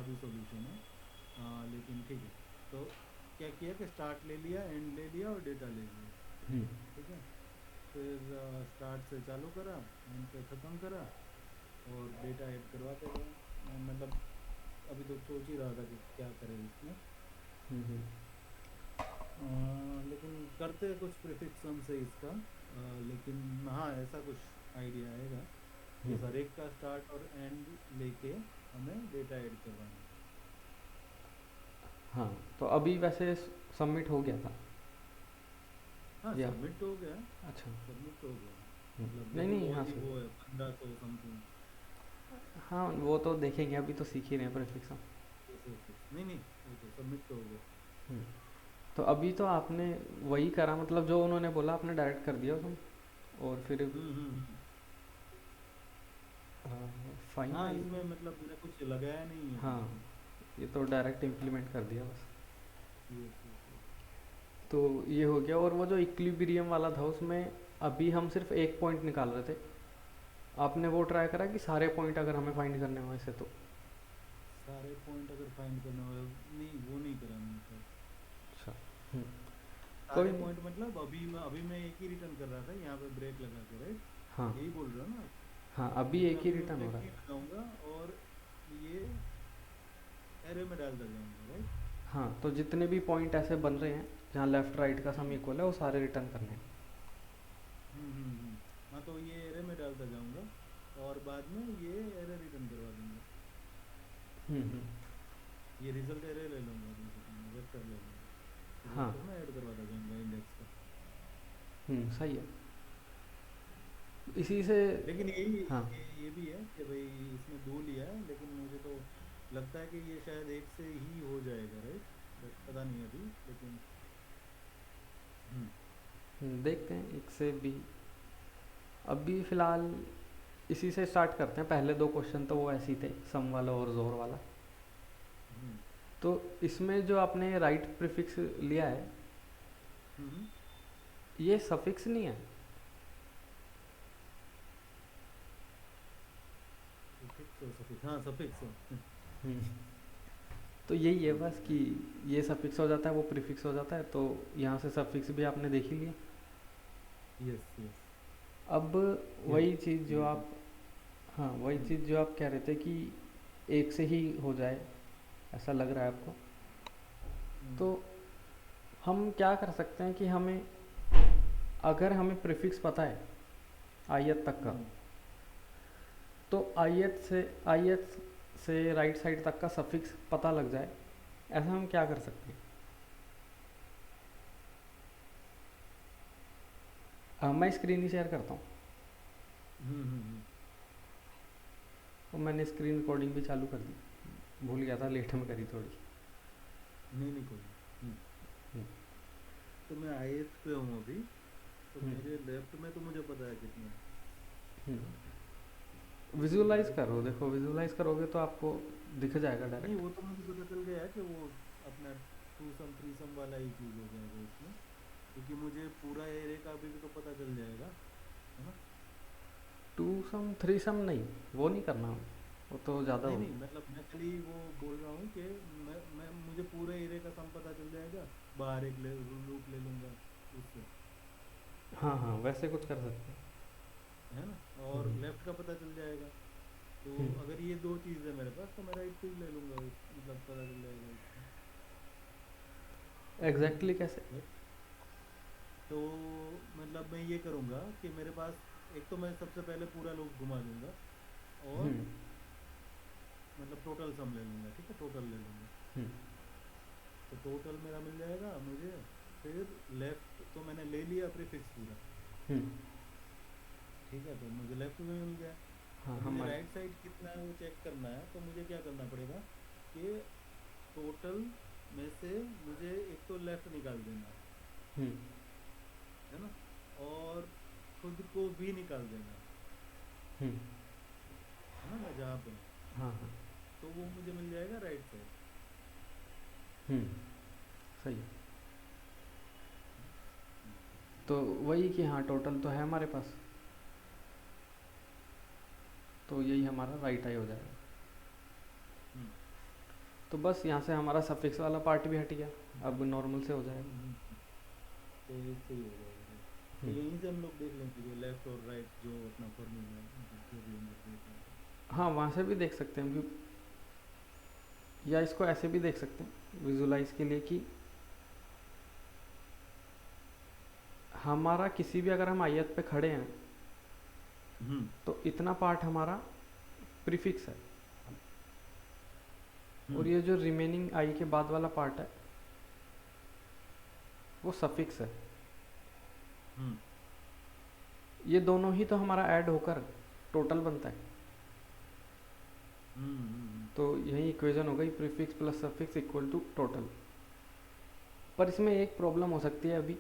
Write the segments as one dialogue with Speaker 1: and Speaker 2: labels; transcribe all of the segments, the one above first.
Speaker 1: भी सॉल्यूशन है। लेकिन ठीक है। तो क्या किया कि स्टार्ट ले लिया, एंड ले लिया और डेटा ले लिया।
Speaker 2: हम्म।
Speaker 1: ठीक है। फिर स्टार्ट से चालू करा, एंड पे ख़त्म करा, और डेटा ऐड करवाते गए। मतलब अभी तो सोच ही रहा था कि क्या करें इसमें।
Speaker 2: हम्म।
Speaker 1: लेकिन करते कुछ प्रीफिक्स सम से इसका। लेकिन हाँ, ऐसा कुछ आइडिया आएगा कि
Speaker 2: हम्म।
Speaker 1: हर एक का स्टार्ट और एंड लेके हमें डेटा ऐड करवाना है।
Speaker 2: हाँ, तो अभी वैसे सबमिट हो गया था
Speaker 1: हाँ,
Speaker 2: या?
Speaker 1: सबमिट तो हो गया।
Speaker 2: अच्छा।
Speaker 1: सबमिट तो हो गया। मतलब
Speaker 2: नहीं
Speaker 1: लेकिन
Speaker 2: नहीं, हाँ
Speaker 1: बहुत ही
Speaker 2: सर।
Speaker 1: वो है, 1500 समथिंग।
Speaker 2: हाँ, वो तो देखेंगे, अभी तो सीख ही रहे हैं प्रीफिक्स हम।
Speaker 1: नहीं नहीं, वो तो सबमिट तो हो गया।
Speaker 2: हम्म। तो अभी तो आपने वही करा, मतलब जो उन्होंने बोला आपने डायरेक्ट कर दिया उसमें, और फिर
Speaker 1: हम्म।
Speaker 2: फाइन
Speaker 1: हाँ,
Speaker 2: आई।
Speaker 1: इसमें मतलब मैंने कुछ लगाया नहीं है
Speaker 2: हाँ,
Speaker 1: बिल्कुल।
Speaker 2: ये तो डायरेक्ट इम्प्लीमेंट कर दिया बस।
Speaker 1: Yes yes yes.
Speaker 2: तो ये हो गया। और वो जो इक्विलिब्रियम वाला था उसमें अभी हम सिर्फ एक पॉइंट निकाल रहे थे। आपने वो ट्राई करा कि सारे पॉइंट अगर हमें फाइंड करने हो ऐसे तो?
Speaker 1: सारे पॉइंट अगर फाइंड करना हो, नहीं वो नहीं करा मैंने शायद।
Speaker 2: अच्छा। हम्म। कोई
Speaker 1: सारे
Speaker 2: नहीं।
Speaker 1: पॉइंट मतलब अभी मैं एक ही रिटर्न कर रहा था यहाँ पे ब्रेक लगा के, राइट?
Speaker 2: हाँ।
Speaker 1: यही बोल रहे हो ना आप?
Speaker 2: हाँ, अभी
Speaker 1: इसमें
Speaker 2: एक ही
Speaker 1: अभी मैं
Speaker 2: रिटर्न हो
Speaker 1: ब्रेक
Speaker 2: रहा
Speaker 1: नहीं
Speaker 2: है।
Speaker 1: लगाऊंगा, और ये एरे में डालता जाऊंगा, राइट?
Speaker 2: हाँ, तो जितने भी पॉइंट ऐसे बन रहे हैं जहाँ लेफ्ट राइट का सम
Speaker 1: हम्म
Speaker 2: इक्वल है वो सारे रिटर्न करने हैं।
Speaker 1: हाँ, तो ये एरे में डालता जाऊंगा, और बाद में ये एरे रिटर्न करवा दूंगा।
Speaker 2: हम्म।
Speaker 1: ये रिजल्ट एरे ले लूंगा, बेसिकली वेक्टर ले लूंगा। फिर
Speaker 2: हाँ।
Speaker 1: वेक्टर में ऐड करवाता जाऊंगा इंडेक्स का।
Speaker 2: सही है। इसी से।
Speaker 1: लेकिन यही
Speaker 2: हाँ।
Speaker 1: ये भी है कि भाई इसमें दो लिया है, लेकिन मुझे तो लगता है कि ये शायद एक से ही हो जाएगा, राइट? बट पता नहीं अभी, लेकिन हम्म
Speaker 2: देखते हैं एक से भी। अभी फ़िलहाल इसी से स्टार्ट करते हैं। पहले दो क्वेश्चन तो वो ऐसे ही थे, सम वाला और जोर वाला।
Speaker 1: हम्म
Speaker 2: तो इसमें जो आपने राइट प्रीफिक्स लिया है,
Speaker 1: हम्म।
Speaker 2: ये सफिक्स नहीं है?
Speaker 1: सफिक्स हो, सफिक्स, हाँ सफिक्स हो।
Speaker 2: हम्म। तो यही है बस कि
Speaker 1: राइट।
Speaker 2: ये सफिक्स हो जाता है वो प्रीफिक्स हो जाता है, तो यहाँ से सफिक्स भी आपने देख ही लिया।
Speaker 1: Yes yes.
Speaker 2: अब
Speaker 1: ये
Speaker 2: वही चीज़ जो
Speaker 1: ये-
Speaker 2: आप, हाँ वही
Speaker 1: हम्म
Speaker 2: चीज़ जो आप कह रहे थे कि एक से ही हो जाए, ऐसा लग रहा है आपको।
Speaker 1: हम्म
Speaker 2: तो हम क्या कर सकते हैं कि हमें, अगर हमें प्रीफिक्स पता है आयत तक का,
Speaker 1: हम्म
Speaker 2: तो आयत से राइट साइड तक का सफिक्स पता लग जाए, ऐसा हम क्या कर सकते हैं? मैं स्क्रीन ही शेयर करता हूँ।
Speaker 1: हम्म।
Speaker 2: और मैंने स्क्रीन रिकॉर्डिंग भी चालू कर दी, भूल गया था, लेट में करी थोड़ी।
Speaker 1: नहीं नहीं, कोई नहीं।
Speaker 2: हम्म।
Speaker 1: तो मैं आईएथ पे हूँ अभी। तो
Speaker 2: हम्म।
Speaker 1: मेरे लेफ्ट में तो मुझे पता है कितना है ना? लेकिन
Speaker 2: विजुअलाइज
Speaker 1: राइट
Speaker 2: करो,
Speaker 1: में,
Speaker 2: देखो विजुअलाइज करोगे तो आपको दिख जाएगा
Speaker 1: नहीं
Speaker 2: डायरेक्ट।
Speaker 1: वो तो मुझे पता चल गया है कि वो अपना टू सम थ्री सम वाला ही चीज़ हो जाएगा इसमें। क्योंकि मुझे पूरा एरे का अभी भी तो पता चल जाएगा, है ना?
Speaker 2: टू सम थ्री सम नहीं, वो नहीं करना, वो तो ज़्यादा
Speaker 1: नहीं
Speaker 2: हो
Speaker 1: नहीं,
Speaker 2: गया।
Speaker 1: मतलब मैं खाली वो बोल रहा हूँ कि मैं मुझे पूरे एरे का सम पता चल जाएगा। बाहर एक लूप ले लूँगा उससे,
Speaker 2: हाँ हाँ, वैसे कुछ कर सकते हैं।
Speaker 1: है ना? और लेफ्ट का पता चल जाएगा। तो अगर ये दो चीज़ है मेरे पास, तो मैं राइट पे ही ले लूँगा मतलब पता चल जाएगा इसका।
Speaker 2: एग्जैक्टली कैसे?
Speaker 1: Right? तो मतलब मैं ये करूँगा कि मेरे पास, एक तो मैं सबसे पहले पूरा लूप घुमा दूंगा, और
Speaker 2: हम्म।
Speaker 1: मतलब टोटल सम ले लूँगा, ठीक है, टोटल ले लूँगा।
Speaker 2: हम्म।
Speaker 1: तो टोटल मेरा मिल जाएगा मुझे। फिर लेफ्ट तो मैंने ले लिया प्रीफिक्स पूरा,
Speaker 2: हम्म।
Speaker 1: ठीक है, तो मुझे लेफ्ट में मिल गया।
Speaker 2: हाँ
Speaker 1: अब मुझे
Speaker 2: हमारे।
Speaker 1: राइट साइड कितना है वो चेक करना है, तो मुझे क्या करना पड़ेगा कि टोटल में से मुझे एक तो लेफ्ट निकाल देना
Speaker 2: हम्म।
Speaker 1: है ना? और खुद को भी निकाल देना
Speaker 2: हम्म।
Speaker 1: है ना, मैं जहाँ पे हूँ।
Speaker 2: हाँ हाँ।
Speaker 1: तो वो मुझे मिल जाएगा राइट साइड।
Speaker 2: हम्म। सही है।
Speaker 1: हम्म
Speaker 2: तो वही कि हाँ, टोटल तो है हमारे पास, तो यही हमारा राइट आई हो जाएगा।
Speaker 1: हम्म।
Speaker 2: तो बस यहाँ से हमारा सफिक्स वाला पार्ट भी हट गया, अब नॉर्मल से हो जाएगा।
Speaker 1: तो ये सही हो जाएगा। तो
Speaker 2: हम्म।
Speaker 1: यहीं से हम लोग देख लेंगे जो लेफ्ट और राइट जो अपना फॉर्मूला है जो भी हम लोग देख लेंगे।
Speaker 2: हाँ, वहाँ से भी देख सकते हैं या इसको ऐसे भी देख सकते हैं विजुलाइज के लिए कि हमारा किसी भी, अगर हम आयत पे खड़े हैं तो इतना पार्ट हमारा प्रीफिक्स है, और ये जो रिमेनिंग आई के बाद वाला पार्ट है वो सफिक्स है। ये दोनों ही तो हमारा ऐड होकर टोटल बनता है। तो यही इक्वेशन हो गई, prefix plus suffix equal to total. पर इसमें एक प्रॉब्लम हो सकती है अभी,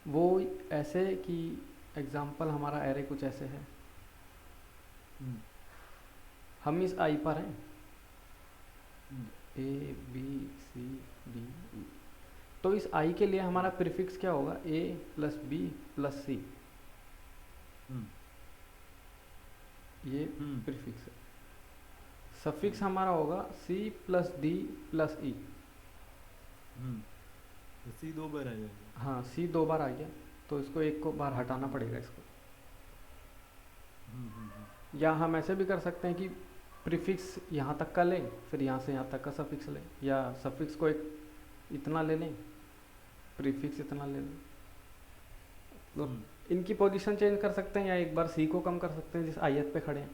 Speaker 2: वो ऐसे कि एग्जाम्पल हमारा एरे कुछ ऐसे है, हम इस आई पर हैं A B C D E, तो इस आई के लिए हमारा प्रीफिक्स क्या होगा, ए प्लस बी प्लस सी, ये प्रीफिक्स है। सफिक्स हमारा होगा सी प्लस डी प्लस ई।
Speaker 1: तो सी दो बार आ जाएगा।
Speaker 2: हाँ, सी दो बार आ गया, तो इसको एक को बार हटाना पड़ेगा इसको। या हम ऐसे भी कर सकते हैं कि प्रीफिक्स यहाँ तक का लें, फिर यहाँ से यहाँ तक का सफिक्स लें, या सफिक्स को एक इतना ले लें, प्रीफिक्स इतना ले लें। तो इनकी पोजीशन चेंज कर सकते हैं, या एक बार सी को कम कर सकते हैं जिस आयत पे खड़े हैं।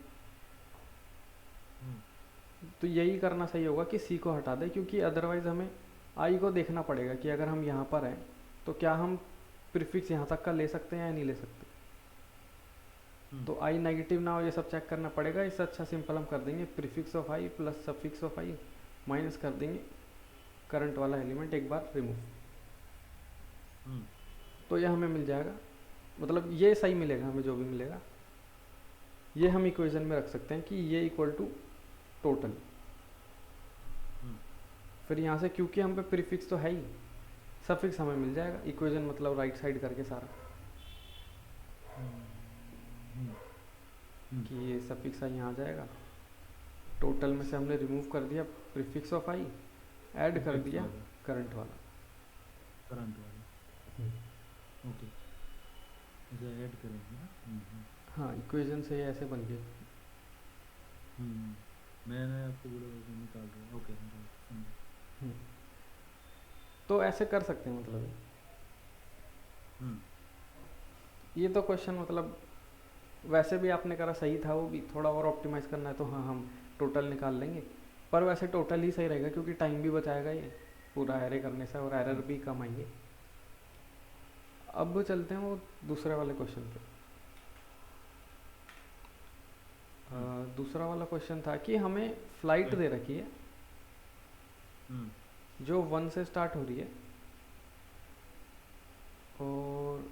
Speaker 2: तो यही करना सही होगा कि सी को हटा दें, क्योंकि अदरवाइज हमें आई को देखना पड़ेगा कि अगर हम यहाँ पर हैं तो क्या हम प्रीफिक्स यहाँ तक का ले सकते हैं या नहीं ले सकते। तो आई नेगेटिव ना हो, ये सब चेक करना पड़ेगा। इससे अच्छा सिंपल हम कर देंगे prefix of I plus suffix of I, minus कर देंगे करंट वाला एलिमेंट एक बार रिमूव, तो ये हमें मिल जाएगा। मतलब ये सही मिलेगा हमें, जो भी मिलेगा ये हम इक्वेशन में रख सकते हैं कि ये इक्वल टू टोटल। फिर यहाँ से क्योंकि हम पे प्रीफिक्स तो है ही, सफिक्स हमें मिल जाएगा। इक्वेशन मतलब राइट साइड करके सारा कि ये सफिक्स आई यहाँ आ जाएगा। टोटल में से हमने रिमूव कर दिया प्रीफिक्स ऑफ आई, ऐड कर दिया करंट वाला।
Speaker 1: ओके, इसे ऐड करेंगे ना।
Speaker 2: हाँ, इक्वेशन से ये ऐसे बन गए।
Speaker 1: मैंने आपको बोला निकाल दिया। ओके,
Speaker 2: तो ऐसे कर सकते हैं मतलब ये तो क्वेश्चन मतलब वैसे भी आपने करा सही था, वो भी थोड़ा और ऑप्टिमाइज करना है तो हाँ हम टोटल निकाल लेंगे। पर वैसे टोटल ही सही रहेगा, क्योंकि टाइम भी बचाएगा ये पूरा एरे करने से, और एरर भी कम आएंगे। अब चलते हैं वो दूसरे वाले क्वेश्चन पे। दूसरा वाला क्वेश्चन था कि हमें फ्लाइट दे रखी है जो 1 से स्टार्ट हो रही है और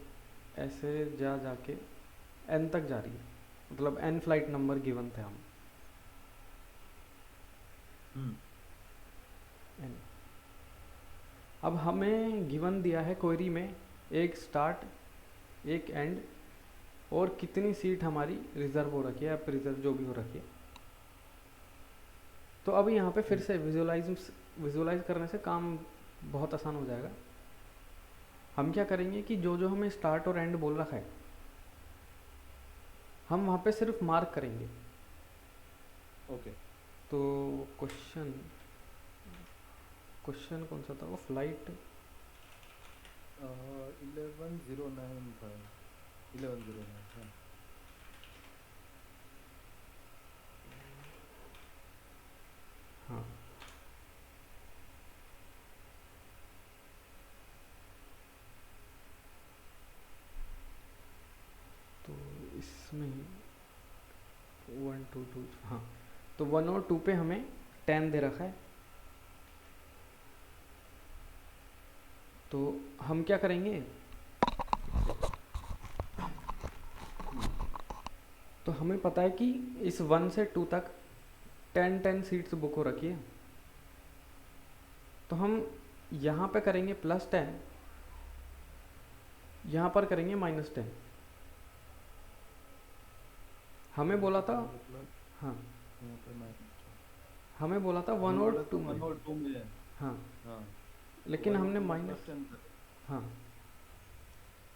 Speaker 2: ऐसे जाके n तक जा रही है, मतलब n फ्लाइट नंबर गिवन थे हम n। अब हमें गिवन दिया है क्वेरी में एक स्टार्ट एक एंड और कितनी सीट हमारी रिजर्व हो रखी है या रिजर्व जो भी हो रखी है। तो अब यहाँ पे फिर से विजुलाइज करने से काम बहुत आसान हो जाएगा। हम क्या करेंगे कि जो जो हमें स्टार्ट और एंड बोल रखा है हम वहाँ पे सिर्फ मार्क करेंगे।
Speaker 1: ओके।
Speaker 2: तो क्वेश्चन कौन सा था वो, फ्लाइट
Speaker 1: 1109 था। 1109 था।
Speaker 2: हाँ, तो इसमें 1 2 2, हाँ तो 1 और 2 पे हमें 10 दे रखा है। तो हम क्या करेंगे, तो हमें पता है कि इस 1 से 2 तक 10 सीट्स बुक हो रखी है। तो हम यहाँ पे करेंगे +10, यहाँ पर करेंगे -10। हमें बोला था, हाँ हमें बोला था वन
Speaker 1: हमें बोला
Speaker 2: और
Speaker 1: था
Speaker 2: टू में।
Speaker 1: 1 और 2 में है।
Speaker 2: हाँ,
Speaker 1: हाँ, तो
Speaker 2: लेकिन
Speaker 1: 1 और
Speaker 2: हमने
Speaker 1: 2 में
Speaker 2: माइनस,
Speaker 1: प्लस 10 कर,
Speaker 2: हाँ,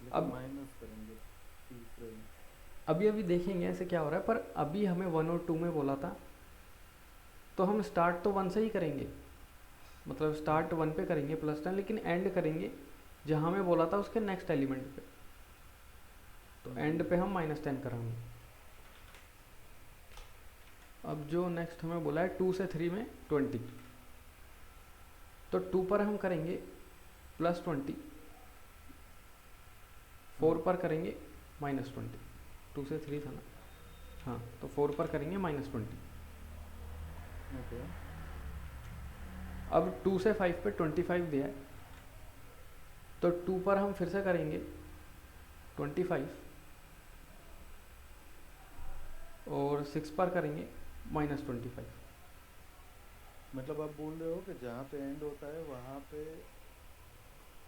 Speaker 1: लेकिन
Speaker 2: अब
Speaker 1: माइनस करेंगे तीसरे में।
Speaker 2: अभी अभी देखेंगे ऐसे क्या हो रहा है, पर अभी हमें वन और टू में बोला था, तो हम स्टार्ट तो वन से ही करेंगे, मतलब
Speaker 1: हाँ।
Speaker 2: स्टार्ट वन पे करेंगे +10, लेकिन एंड करेंगे जहाँ हमें बोला था उसके नेक्स्ट एलिमेंट पे, तो एंड पे हम -10 कराएंगे। अब जो नेक्स्ट हमें बोला है 2 से 3 में 20, तो 2 पर हम करेंगे +20,
Speaker 1: हम्म।
Speaker 2: 4 पर करेंगे -20, 2 से 3 था ना, हाँ, तो 4 पर करेंगे -20।
Speaker 1: ओके।
Speaker 2: अब 2 से 5 पे 25 दिया है, तो 2 पर हम फिर से करेंगे 25, और 6 पर करेंगे -25।
Speaker 1: मतलब आप बोल रहे हो कि जहाँ पे एंड होता है वहाँ पे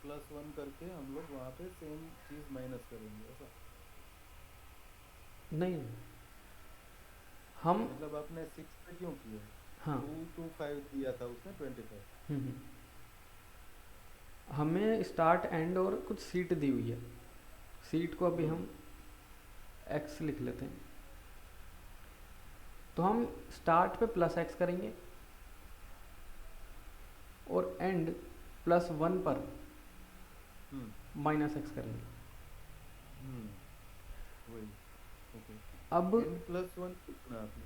Speaker 1: +1 करके हम लोग वहाँ पे सेम चीज़ माइनस करेंगे, ऐसा?
Speaker 2: नहीं, हम,
Speaker 1: मतलब आपने 6 पे क्यों किया?
Speaker 2: हाँ,
Speaker 1: 2 to 5 दिया था उसने 25।
Speaker 2: हम्म, हमें स्टार्ट एंड और कुछ सीट दी हुई है, सीट को अभी
Speaker 1: हम्म।
Speaker 2: हम x लिख लेते हैं, तो हम स्टार्ट पे +x करेंगे और एंड +1 पर
Speaker 1: हम्म।
Speaker 2: -x करेंगे।
Speaker 1: वही। ओके।
Speaker 2: अब,
Speaker 1: एंड +1 कितना आपने?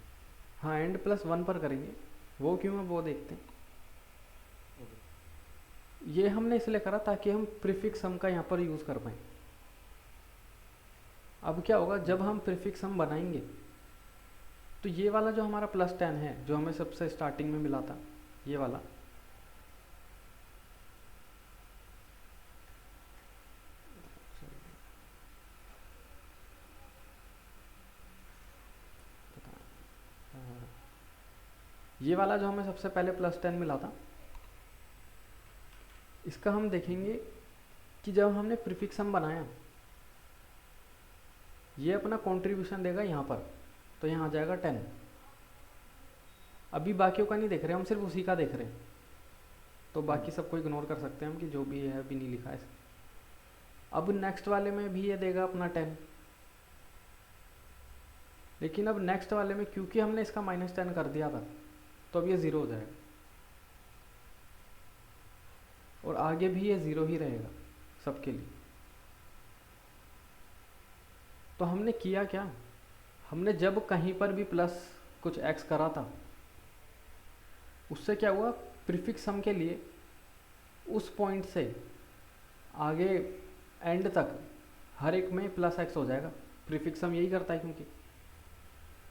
Speaker 2: हाँ, एंड +1 पर करेंगे, वो क्यों है वो देखते हैं।
Speaker 1: ओके।
Speaker 2: ये हमने इसलिए करा ताकि हम प्रीफिक्स सम का यहाँ पर यूज़ कर पाएँ। अब क्या होगा जब हम प्रीफिक्स सम बनाएंगे, तो ये वाला जो हमारा +10 है, जो हमें सबसे स्टार्टिंग में मिला था, ये वाला, ये वाला जो हमें सबसे पहले +10 मिला था, इसका हम देखेंगे कि जब हमने प्रीफिक्स सम बनाया, ये अपना कंट्रीब्यूशन देगा यहाँ पर, तो यहाँ आ जाएगा 10। अभी बाकियों का नहीं देख रहे हम, सिर्फ उसी का देख रहे हैं, तो बाकी सबको इग्नोर कर सकते हैं हम कि जो भी है अभी नहीं लिखा है। अब नेक्स्ट वाले में भी ये देगा अपना 10, लेकिन अब नेक्स्ट वाले में क्योंकि हमने इसका -10 कर दिया था, तो अब ये 0 हो जाएगा, और आगे भी ये 0 ही रहेगा सबके लिए। तो हमने किया क्या, हमने जब कहीं पर भी प्लस कुछ x करा था, उससे क्या हुआ, प्रीफिक्स सम के लिए उस पॉइंट से आगे एंड तक हर एक में +x हो जाएगा, प्रीफिक्स सम यही करता है क्योंकि।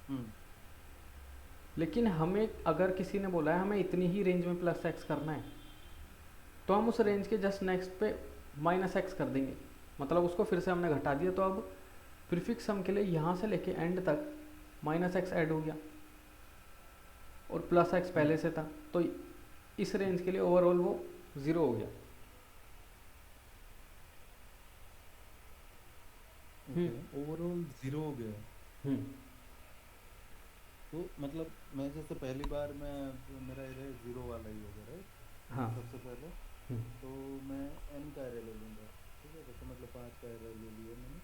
Speaker 1: हम्म।
Speaker 2: लेकिन हमें अगर किसी ने बोला है हमें इतनी ही रेंज में +x करना है, तो हम उस रेंज के जस्ट नेक्स्ट पे -x कर देंगे, मतलब उसको फिर से हमने घटा दिया, तो अब प्रीफिक्स सम के लिए यहाँ से लेके एंड तक -x ऐड हो गया और +x पहले से था, तो इस रेंज के लिए ओवरऑल वो 0 हो गया।
Speaker 1: ओके, ओवरऑल 0 हो गया।
Speaker 2: हम्म,
Speaker 1: तो मतलब मैं जैसे पहली बार मैं, मेरा एरे 0 वाला ही होगा, राइट?
Speaker 2: हाँ,
Speaker 1: मतलब सबसे पहले
Speaker 2: हम्म,
Speaker 1: तो मैं n का एरे ले लूँगा, ठीक है? जैसे मतलब 5 का एरे ले लिया मैंने,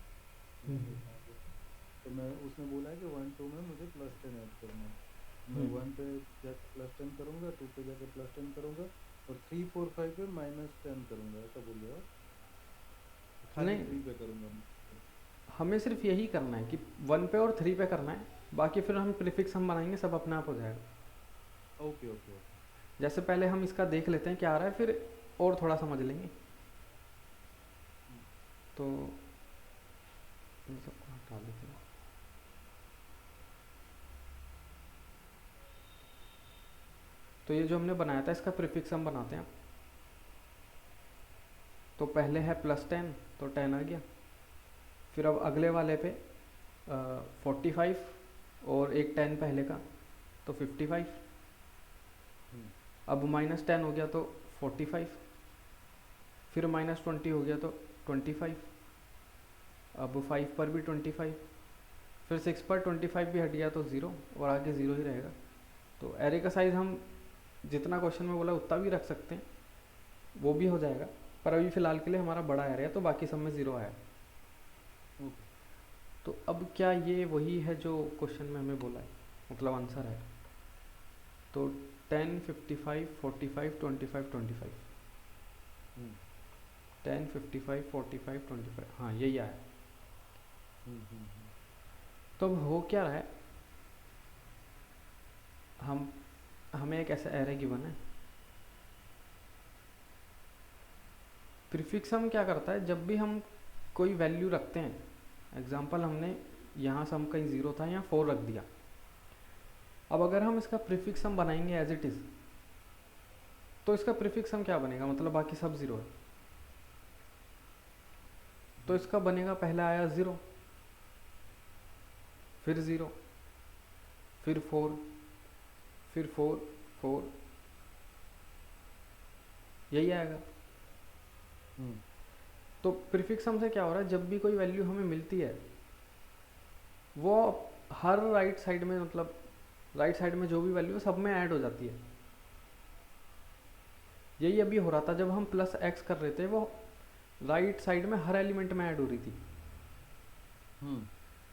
Speaker 2: हम्म,
Speaker 1: 1 2 5 ऐसे। तो मैं, उसने बोला है कि 1 2 में मुझे +10 ऐड करना है। मैं
Speaker 2: हम्म,
Speaker 1: 1 पे जाके +10 करूँगा, 2 पे जाके +10 करूँगा, और 3 4 5 पे -10 करूँगा, ऐसा बोल रहे हो? खाली
Speaker 2: नहीं,
Speaker 1: 3 पे करूँगा।
Speaker 2: हमें सिर्फ यही करना है कि 1 पे और 3 पे करना है, बाकी फिर हम प्रीफिक्स हम बनाएंगे, सब अपने आप हो जाएगा।
Speaker 1: Okay okay okay.
Speaker 2: जैसे पहले हम इसका देख लेते हैं क्या आ रहा है, फिर और थोड़ा समझ लेंगे। तो इन सबको हटा देते हैं। तो ये जो हमने बनाया था इसका प्रीफिक्स हम बनाते हैं। तो पहले है +10, तो 10 आ गया। फिर अब अगले वाले पे 45 और एक 10 पहले का, तो 55।
Speaker 1: हम्म।
Speaker 2: अब -10 हो गया तो 45, फिर -20 हो गया तो 25, अब 5 पर भी 25, फिर 6 पर 25 भी हट गया तो 0, और आगे 0 ही रहेगा। तो एरे का साइज़ हम जितना क्वेश्चन में बोला उतना भी रख सकते हैं, वो भी हो जाएगा, पर अभी फ़िलहाल के लिए हमारा बड़ा एरे है तो बाकी सब में ज़ीरो आया।
Speaker 1: ओके।
Speaker 2: तो अब क्या ये वही है जो क्वेश्चन में हमें बोला है, मतलब आंसर है? तो 10, 55, 45, 25, 25, 10, 55, 45, 25, हाँ यही आया। तो अब हो क्या रहा है, हमें एक ऐसा एरे गिवन है, प्रीफिक्स हम क्या करता है, जब भी हम कोई वैल्यू रखते हैं, एग्जांपल हमने यहाँ सम कहीं ज़ीरो था, यहाँ 4 रख दिया। अब अगर हम इसका प्रीफिक्स हम बनाएंगे एज इट इज़, तो इसका प्रीफिक्स हम क्या बनेगा, मतलब बाकी सब ज़ीरो है, तो इसका बनेगा पहला आया 0, फिर 0, फिर 4, फिर 4, 4, यही आएगा। तो प्रीफिक्स हम से क्या हो रहा है, जब भी कोई वैल्यू हमें मिलती है वो हर राइट साइड में, मतलब राइट साइड में जो भी वैल्यू है सब में ऐड हो जाती है। यही अभी हो रहा था जब हम प्लस एक्स कर रहे थे, वो राइट साइड में हर एलिमेंट में ऐड हो रही थी।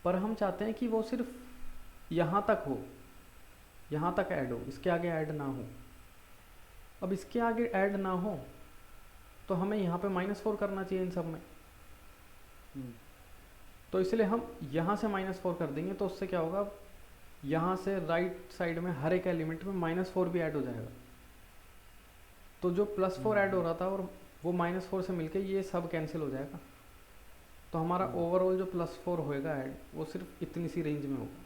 Speaker 2: पर हम चाहते हैं कि वो सिर्फ यहाँ तक हो, यहाँ तक ऐड हो, इसके आगे ऐड ना हो। अब इसके आगे ऐड ना हो तो हमें यहाँ पे -4 करना चाहिए इन सब में। तो इसलिए हम यहाँ से -4 कर देंगे, तो उससे क्या होगा, यहाँ से राइट साइड में हर एक एलिमेंट में -4 भी ऐड हो जाएगा। तो जो +4 ऐड हो रहा था और वो -4 से मिलके ये सब कैंसिल हो जाएगा। तो हमारा ओवरऑल जो +4 होएगा ऐड, वो सिर्फ इतनी सी रेंज में होगा।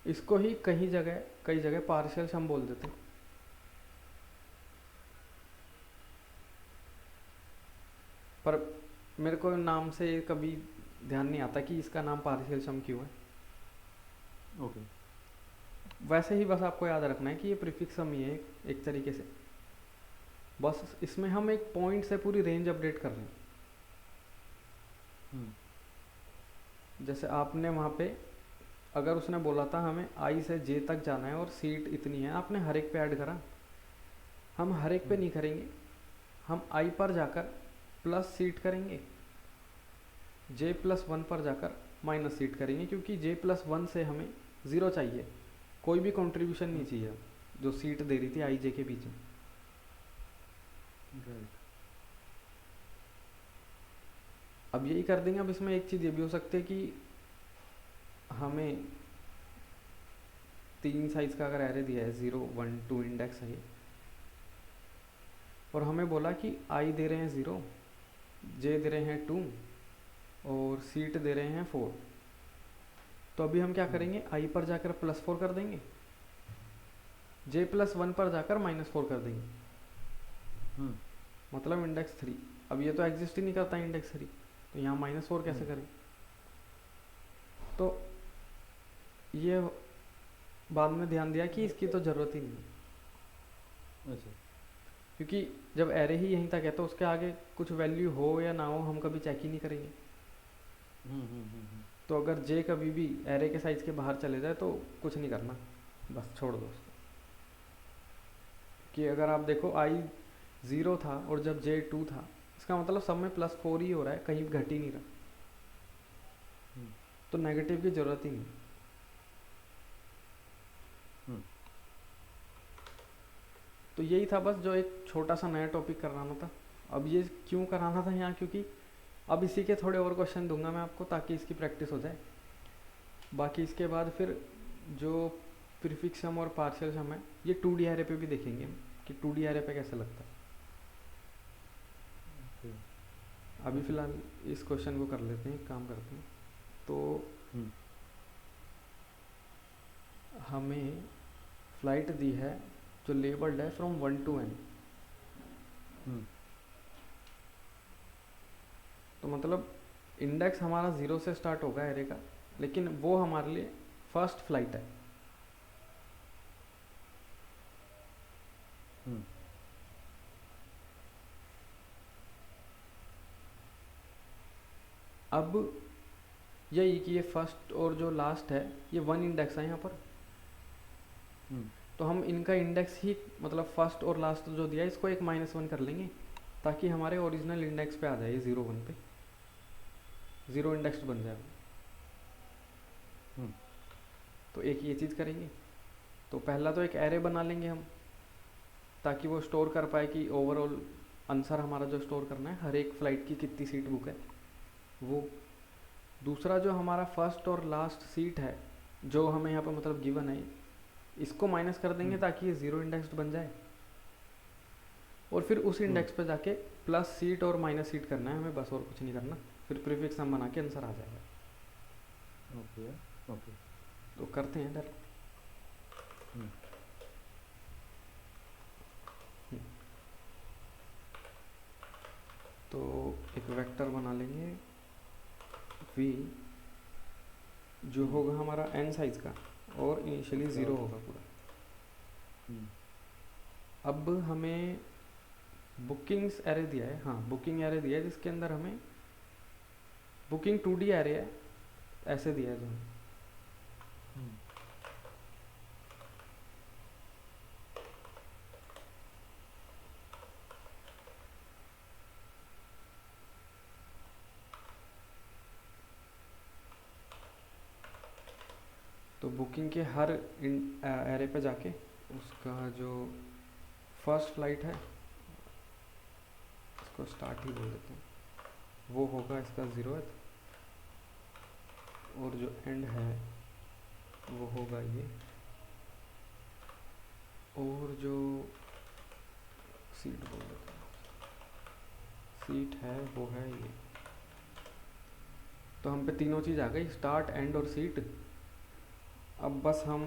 Speaker 2: इसको ही कई जगह पार्शियल सम बोल देते हैं। पर मेरे को नाम से कभी ध्यान नहीं आता कि इसका नाम पार्शियल सम क्यों है।
Speaker 1: ओके।
Speaker 2: वैसे ही बस आपको याद रखना है कि ये प्रीफिक्स सम ही है एक तरीके से, बस इसमें हम एक पॉइंट से पूरी रेंज अपडेट कर रहे हैं। जैसे आपने वहाँ पे, अगर उसने बोला था हमें आई से जे तक जाना है और सीट इतनी है, आपने हर एक पे ऐड करा। हम हर एक पे नहीं करेंगे, हम आई पर जाकर प्लस सीट करेंगे, J+1 पर जाकर माइनस सीट करेंगे, क्योंकि J+1 से हमें 0 चाहिए, कोई भी कंट्रीब्यूशन नहीं चाहिए जो सीट दे रही थी आई जे के बीच में। अब यही कर देंगे। अब इसमें एक चीज़ ये भी हो सकती है कि हमें 3 साइज़ का अगर एरे दिया है, 0, 1, 2 इंडेक्स है ये, और हमें बोला कि आई दे रहे हैं 0, जे दे रहे हैं 2 और सीट दे रहे हैं 4। तो अभी हम क्या करेंगे, आई पर जाकर +4 कर देंगे, J+1 पर जाकर -4 कर देंगे, मतलब इंडेक्स 3। अब ये तो एग्जिस्ट ही नहीं करता इंडेक्स 3, तो यहाँ -4 कैसे करें। तो ये बाद में ध्यान दिया कि इसकी तो ज़रूरत ही नहीं है।
Speaker 1: अच्छा।
Speaker 2: क्योंकि जब एरे ही यहीं तक है तो उसके आगे कुछ वैल्यू हो या ना हो हम कभी चेक ही नहीं करेंगे। तो अगर जे कभी भी एरे के साइज के बाहर चले जाए तो कुछ नहीं करना, बस छोड़ दो उसको। कि अगर आप देखो आई 0 था और जब जे 2 था, इसका मतलब सब में +4 ही हो रहा है, कहीं घट ही नहीं रहा, तो नेगेटिव की ज़रूरत ही नहीं। तो यही था बस, जो एक छोटा सा नया टॉपिक कराना था। अब ये क्यों कराना था यहाँ, क्योंकि अब इसी के थोड़े और क्वेश्चन दूंगा मैं आपको ताकि इसकी प्रैक्टिस हो जाए। बाकी इसके बाद फिर जो प्रीफिक्स सम और पार्शियल सम है, ये 2D एरे पे भी देखेंगे कि 2D एरे पे कैसे लगता है। अभी फ़िलहाल इस क्वेश्चन को कर लेते हैं, काम करते हैं। तो हमें फ्लाइट दी है जो लेबल्ड है फ्रॉम 1 to n। तो मतलब इंडेक्स हमारा 0 से स्टार्ट होगा एरे का, लेकिन वो हमारे लिए फर्स्ट फ्लाइट है। अब यही कि ये फर्स्ट और जो लास्ट है ये वन इंडेक्स है यहाँ पर,
Speaker 1: हम्म
Speaker 2: तो हम इनका इंडेक्स ही मतलब फर्स्ट और लास्ट जो दिया है इसको एक -1 कर लेंगे ताकि हमारे ओरिजिनल इंडेक्स पे आ जाए 0 1 पे, ज़ीरो इंडेक्स बन जाए।
Speaker 1: हम्म
Speaker 2: तो एक ये चीज़ करेंगे। तो पहला तो एक एरे बना लेंगे हम ताकि वो स्टोर कर पाए कि ओवरऑल आंसर हमारा जो स्टोर करना है हर एक फ़्लाइट की कितनी सीट बुक है वो। दूसरा जो हमारा फर्स्ट और लास्ट सीट है जो हमें यहाँ पर मतलब गिवन है, इसको माइनस कर देंगे
Speaker 1: हम्म
Speaker 2: ताकि ये ज़ीरो इंडेक्स बन जाए। और फिर उस
Speaker 1: हम्म
Speaker 2: इंडेक्स पे जाके प्लस सीट और माइनस सीट करना है हमें, बस और कुछ नहीं करना। फिर प्रीफिक्स हम बना के आंसर आ जाएगा।
Speaker 1: Okay okay.
Speaker 2: तो करते हैं डायरेक्ट।
Speaker 1: हम्म
Speaker 2: तो एक वेक्टर बना लेंगे v जो
Speaker 1: हम्म
Speaker 2: होगा हमारा n साइज़ का और इनिशियली
Speaker 1: अच्छा।
Speaker 2: 0 होगा पूरा।
Speaker 1: हम्म
Speaker 2: अब हमें बुकिंग्स एरे दिया है, हाँ बुकिंग एरे दिया है जिसके अंदर हमें बुकिंग 2D एरे है ऐसे दिया है जो हमें।
Speaker 1: हम्म
Speaker 2: तो बुकिंग के हर एरे पे जाके उसका जो फर्स्ट फ्लाइट है इसको स्टार्ट ही बोल देते हैं, वो होगा इसका 0th, और जो एंड है वो होगा ये, और जो सीट बोल देते हैं सीट है वो है ये। तो हम पे तीनों चीज़ आ गई, स्टार्ट एंड और सीट। अब बस हम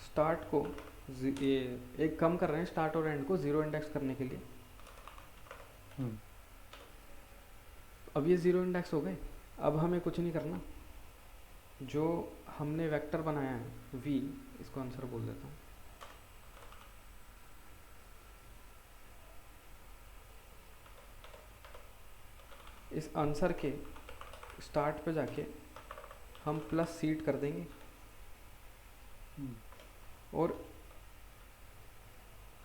Speaker 2: स्टार्ट को ये एक कम कर रहे हैं स्टार्ट और एंड को 0 इंडेक्स करने के लिए।
Speaker 1: हम्म
Speaker 2: अब ये 0 इंडेक्स हो गए। अब हमें कुछ नहीं करना, जो हमने वेक्टर बनाया है v, इसको आंसर बोल देता हूँ। इस आंसर के स्टार्ट पे जाके हम प्लस सीट कर देंगे
Speaker 1: हम्म
Speaker 2: और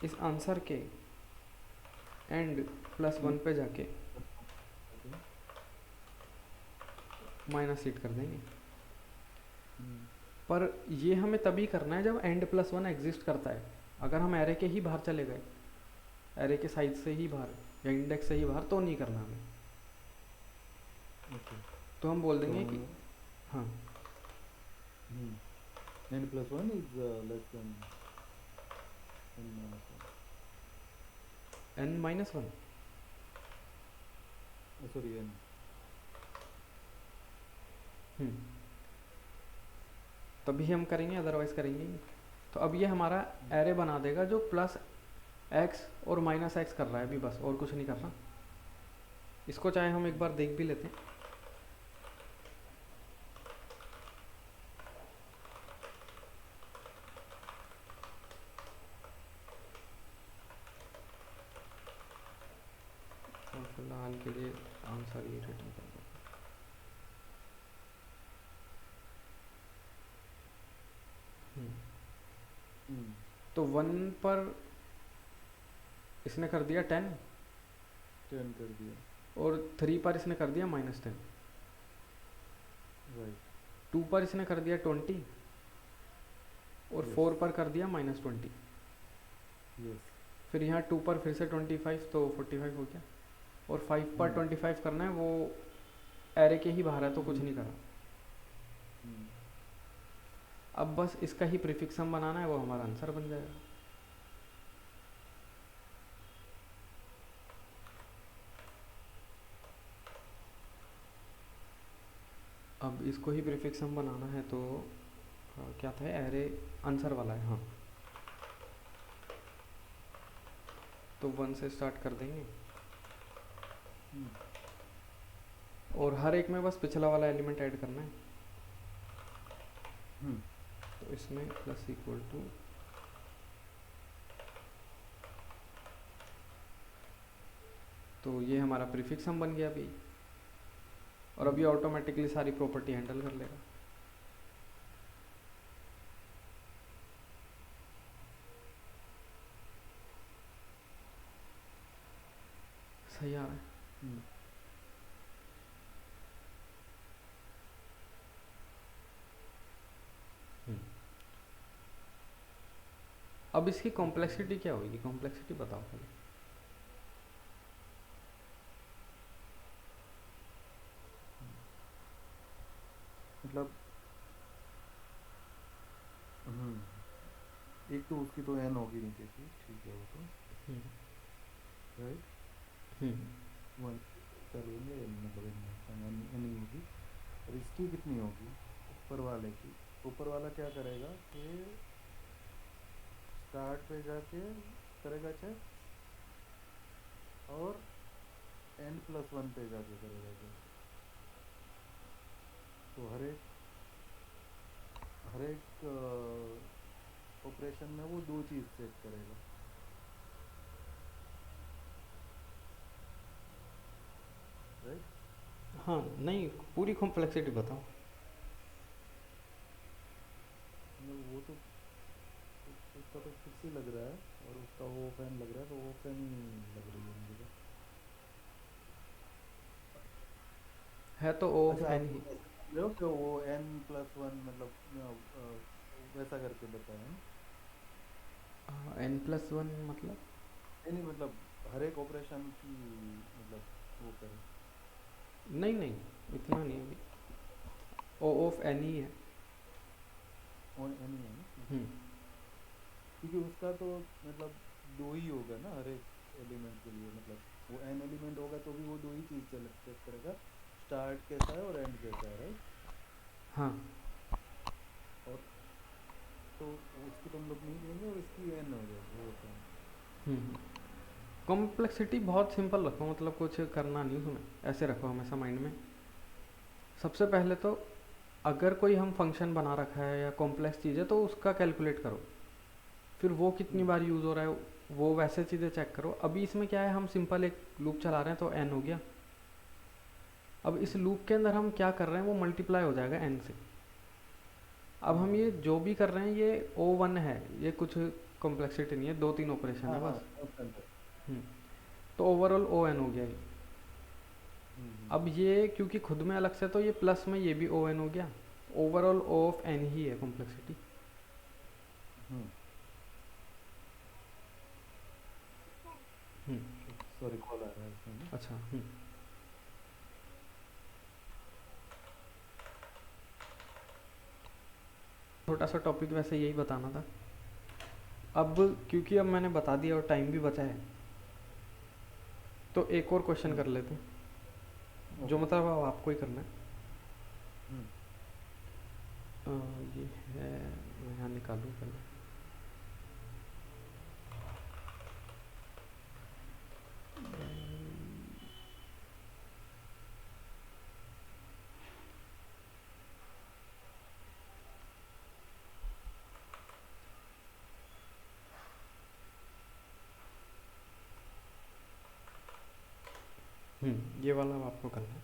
Speaker 2: इस आंसर के एंड +1 पे जाके
Speaker 1: ओके।
Speaker 2: माइनस सीट कर देंगे।
Speaker 1: हम्म
Speaker 2: पर ये हमें तभी करना है जब एंड +1 एग्जिस्ट करता है। अगर हम एरे के ही बाहर चले गए, एरे के साइज से ही बाहर या इंडेक्स से ही बाहर, तो नहीं करना हमें।
Speaker 1: ओके।
Speaker 2: तो हम बोल
Speaker 1: तो
Speaker 2: देंगे कि हाँ
Speaker 1: n+1 is less than n-1.
Speaker 2: n-1।
Speaker 1: Sorry, n.
Speaker 2: तभी हम करेंगे, अदरवाइज करेंगे नहीं। तो अब ये हमारा एरे बना देगा जो +x और -x कर रहा है अभी, बस और कुछ नहीं करना। इसको चाहे हम एक बार देख भी लेते हैं। और फिलहाल के लिए आंसर ये रिटर्न कर देते हैं। तो 1 पर इसने कर दिया 10
Speaker 1: 10 कर दिया।
Speaker 2: और 3 पर इसने कर दिया -10।
Speaker 1: राइट।
Speaker 2: 2 पर इसने कर दिया 20 और
Speaker 1: Yes.
Speaker 2: 4 पर कर दिया -20।
Speaker 1: यस।
Speaker 2: फिर यहाँ 2 पर फिर से 25 तो 45 हो गया। और 5 पर 25 करना है, वो एरे के ही बाहर है तो कुछ नहीं करा। अब बस इसका ही प्रीफिक्स हम बनाना है, वो हमारा आंसर बन जाएगा। अब इसको ही प्रीफिक्स हम बनाना है तो क्या था, एरे आंसर वाला है, हाँ। तो 1 से स्टार्ट कर देंगे और हर एक में बस पिछला वाला एलिमेंट ऐड करना है। तो इसमें += तो ये हमारा प्रीफिक्स हम बन गया अभी। और अब ये ऑटोमेटिकली सारी प्रॉपर्टी हैंडल कर लेगा। सही आ रहा है।
Speaker 1: हम्म,
Speaker 2: हम्म। अब इसकी कॉम्प्लेक्सिटी क्या होगी, कॉम्प्लेक्सिटी बताओ पहले।
Speaker 1: मतलब एक तो उसकी तो एन होगी नीचे की, ठीक है वो तो,
Speaker 2: हम्म।
Speaker 1: राइट।
Speaker 2: हम्म।
Speaker 1: वन चलेंगे, मतलब एन ही होगी। और इसकी कितनी होगी ऊपर वाले की? ऊपर वाला क्या करेगा कि स्टार्ट पे जाके करेगा चेक, और n+1 पे जाके करेगा चेक। तो हर एक ऑपरेशन में वो दो चीज़ चेक करेगा, राइट।
Speaker 2: हाँ नहीं, पूरी कॉम्प्लेक्सिटी बताओ।
Speaker 1: मतलब वो तो उसका तो फिक्स ही लग रहा है, और उसका वो फैन लग रहा है, तो वो फैन ही लग रही है मुझे तो।
Speaker 2: है तो ओ ऑफ
Speaker 1: अच्छा,
Speaker 2: एन
Speaker 1: आप
Speaker 2: ही।
Speaker 1: ऐसे बोल रहे हो कि वो n+1 मतलब वैसा करके बताया ना?
Speaker 2: n+1 मतलब?
Speaker 1: नहीं नहीं, मतलब हर एक ऑपरेशन की, मतलब वो करे।
Speaker 2: नहीं नहीं, इतना नहीं अभी। ओ ऑफ एन ही है।
Speaker 1: और एन ही है ना?
Speaker 2: हम्म।
Speaker 1: अच्छा, क्योंकि उसका तो मतलब दो ही होगा ना हर एक एलिमेंट के लिए, मतलब वो एन एलिमेंट होगा तो भी वो दो ही चीज़ चेक करेगा, स्टार्ट कैसा है और एंड कैसा है, राइट।
Speaker 2: हाँ।
Speaker 1: और तो उसकी तो हम लोग नहीं लेंगे, और इसकी एन हो जाएगी, वो होता है।
Speaker 2: हम्म। कॉम्प्लेक्सिटी बहुत सिंपल रखो, मतलब कुछ करना नहीं उसमें, ऐसे रखो हमेशा माइंड में। सबसे पहले तो अगर कोई हम फंक्शन बना रखा है या कॉम्प्लेक्स चीज़ है तो उसका कैलकुलेट करो, फिर वो कितनी
Speaker 1: हम्म,
Speaker 2: बार यूज़ हो रहा है वो वैसे चीज़ें चेक करो। अभी इसमें क्या है, हम सिंपल एक लूप चला रहे हैं तो एन हो गया। अब इस
Speaker 1: हम्म,
Speaker 2: लूप के अंदर हम क्या कर रहे हैं, वो मल्टीप्लाई हो जाएगा एन से। अब हम ये
Speaker 1: हम्म।
Speaker 2: जो भी कर रहे हैं ये O1 है, ये कुछ कॉम्प्लेक्सिटी नहीं है, 2-3 ऑपरेशन
Speaker 1: हाँ
Speaker 2: है
Speaker 1: हाँ,
Speaker 2: बस।
Speaker 1: ऑप्शन है।
Speaker 2: हम्म। तो ओवरऑल ON हो गया ये।
Speaker 1: हम्म,
Speaker 2: अब ये क्योंकि खुद में अलग से, तो ये प्लस में ये भी ON हो गया। ओवरऑल O ऑफ N ही है कॉम्प्लेक्सिटी।
Speaker 1: हम्म।
Speaker 2: हम्म।
Speaker 1: सॉरी, कॉल आ रहा है इसमें ना।
Speaker 2: अच्छा। छोटा सा टॉपिक वैसे यही बताना था। अब क्योंकि अब मैंने बता दिया और टाइम भी बचा है, तो एक और क्वेश्चन कर लेते हैं, जो
Speaker 1: ओके।
Speaker 2: मतलब अब आपको ही करना है।
Speaker 1: हम्म,
Speaker 2: अ, ये है, मैं यहाँ निकालूँ पहले। ये वाला अब आपको करना है।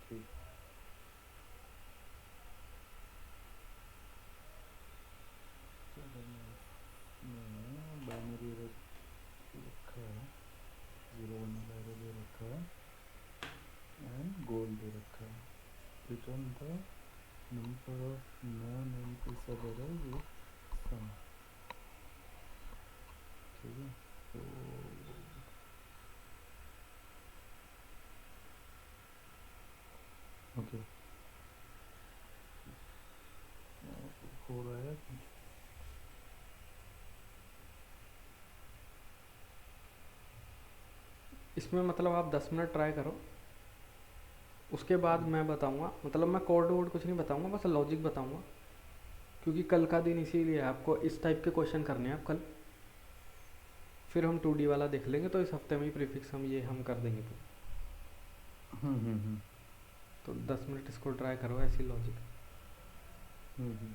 Speaker 1: ठीक। चलो, मैं बाइनरी रखा है, 0 1 वाला एरो दे रखा है, एंड गोल दे रखा है। Return the number of non empty सब एरर्स विथ सम। ठीक है, तो ओके, हो रहा है।
Speaker 2: इसमें मतलब आप 10 मिनट ट्राई करो, उसके बाद
Speaker 1: हम्म,
Speaker 2: मैं बताऊंगा, मतलब मैं कोड वोड कुछ नहीं बताऊंगा, बस लॉजिक बताऊंगा। क्योंकि कल का दिन इसीलिए आपको इस टाइप के क्वेश्चन करने हैं अब कल। फिर हम 2D वाला देख लेंगे, तो इस हफ्ते में ही प्रीफिक्स हम ये हम कर देंगे।
Speaker 1: हम्म।
Speaker 2: तो 10 मिनट इसको ट्राई करो ऐसी लॉजिक।
Speaker 1: हम्म।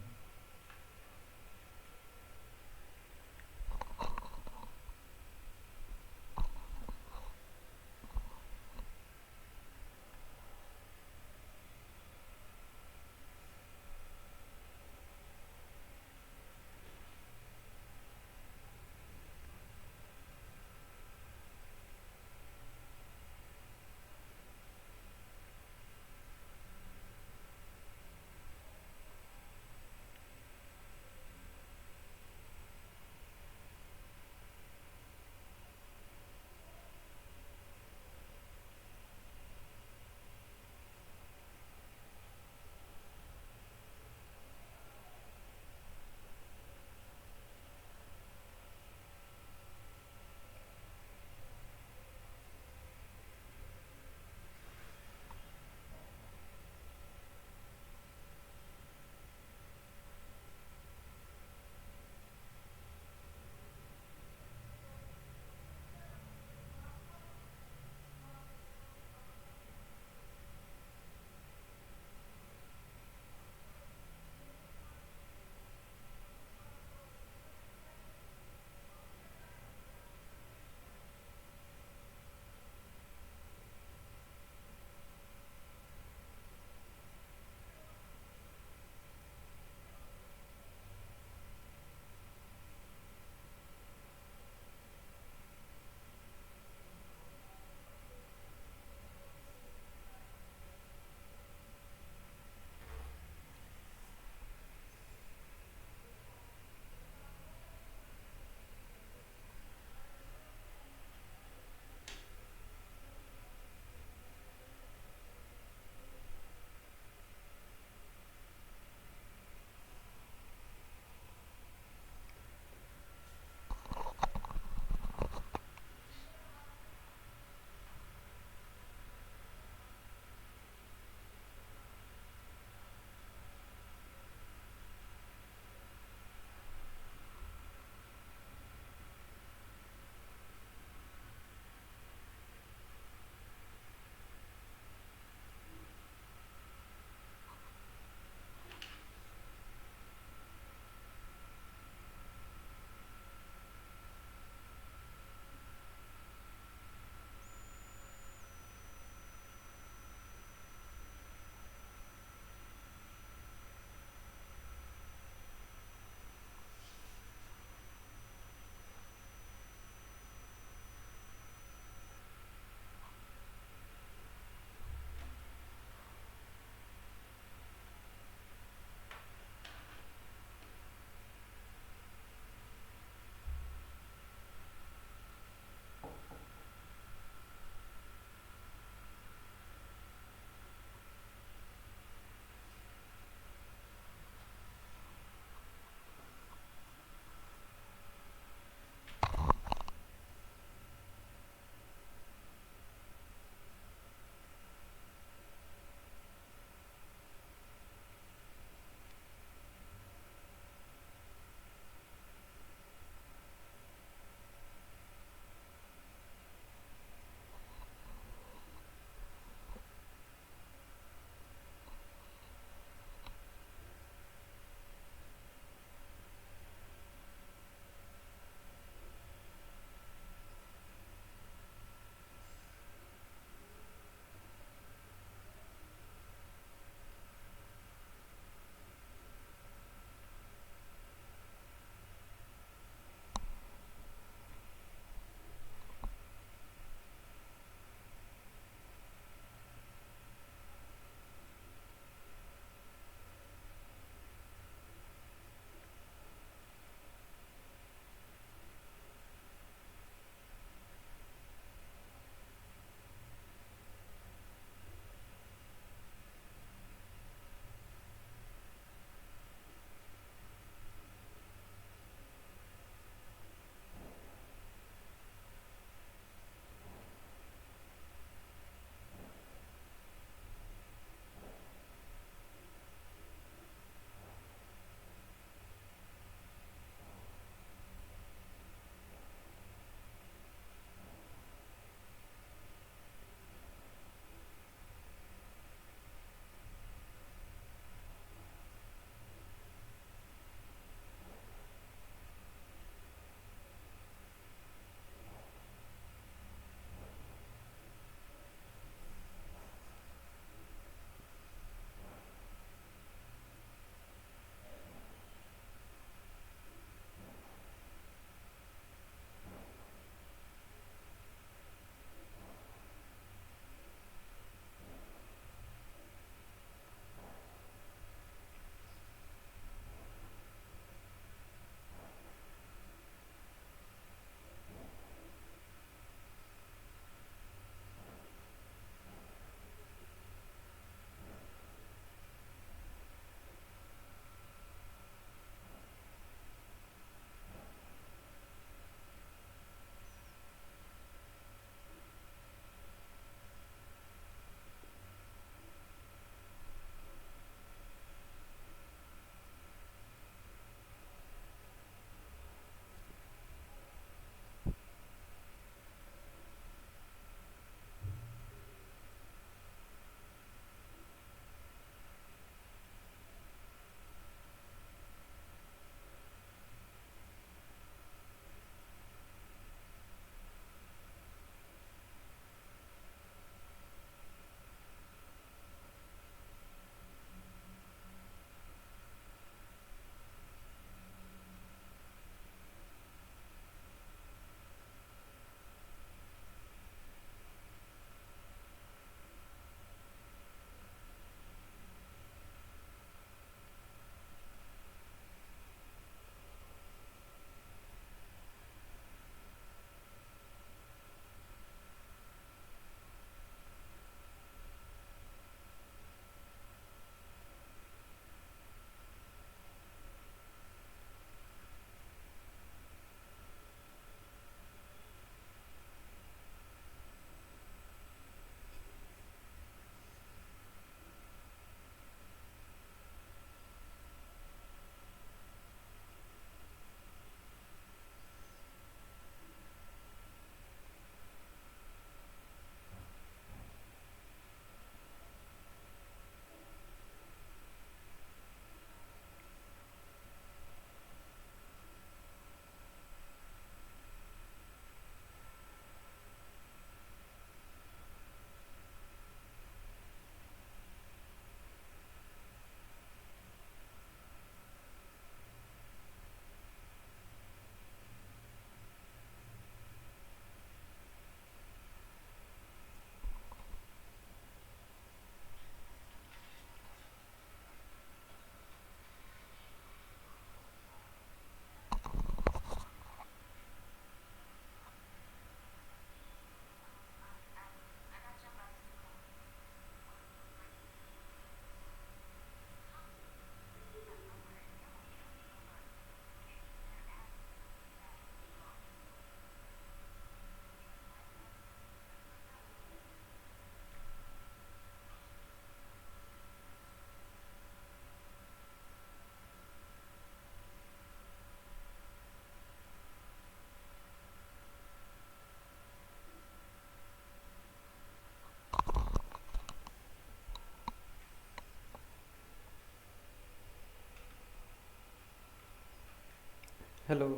Speaker 2: हेलो।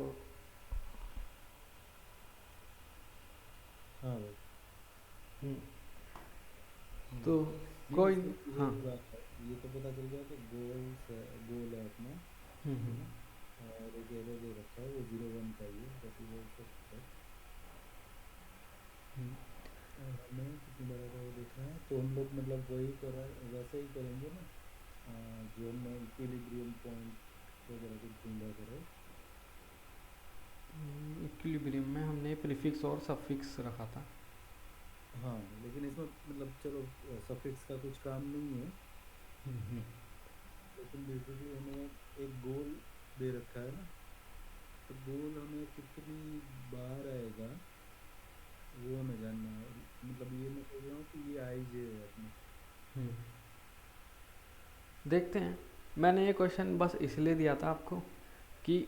Speaker 1: हाँ भाई।
Speaker 2: हम्म,
Speaker 1: हम्म,
Speaker 2: तो
Speaker 1: नहीं
Speaker 2: कोई
Speaker 1: इसमें
Speaker 2: हाँ।
Speaker 1: यही बात है, ये तो पता चल गया कि गोल है अपना, है
Speaker 2: हम्म।
Speaker 1: ना। और एक एरे दे रखा है, वो 0 1 का ही है, दैट इज ऑल्सो करेक्ट।
Speaker 2: हम्म।
Speaker 1: और हमें कितनी बार एरे देखना है, तो हम लोग मतलब वही करा वैसे ही करेंगे ना। जो हमने इक्विलिब्रियम पॉइंट वगैरह कुछ ढूंढा था, राइट।
Speaker 2: इक्विलिब्रियम में हमने प्रीफिक्स और सफिक्स रखा था।
Speaker 1: हाँ लेकिन इसमें मतलब चलो सफिक्स का कुछ काम नहीं है,
Speaker 2: हम्म।
Speaker 1: लेकिन बेसिकली हमें एक गोल दे रखा है ना, तो गोल हमें कितनी बार आएगा वो हमें जानना है। मतलब ये मैं सोच रहा हूँ कि ये आई जे है अपना।
Speaker 2: हम्म। देखते हैं। मैंने ये क्वेश्चन बस इसलिए दिया था आपको कि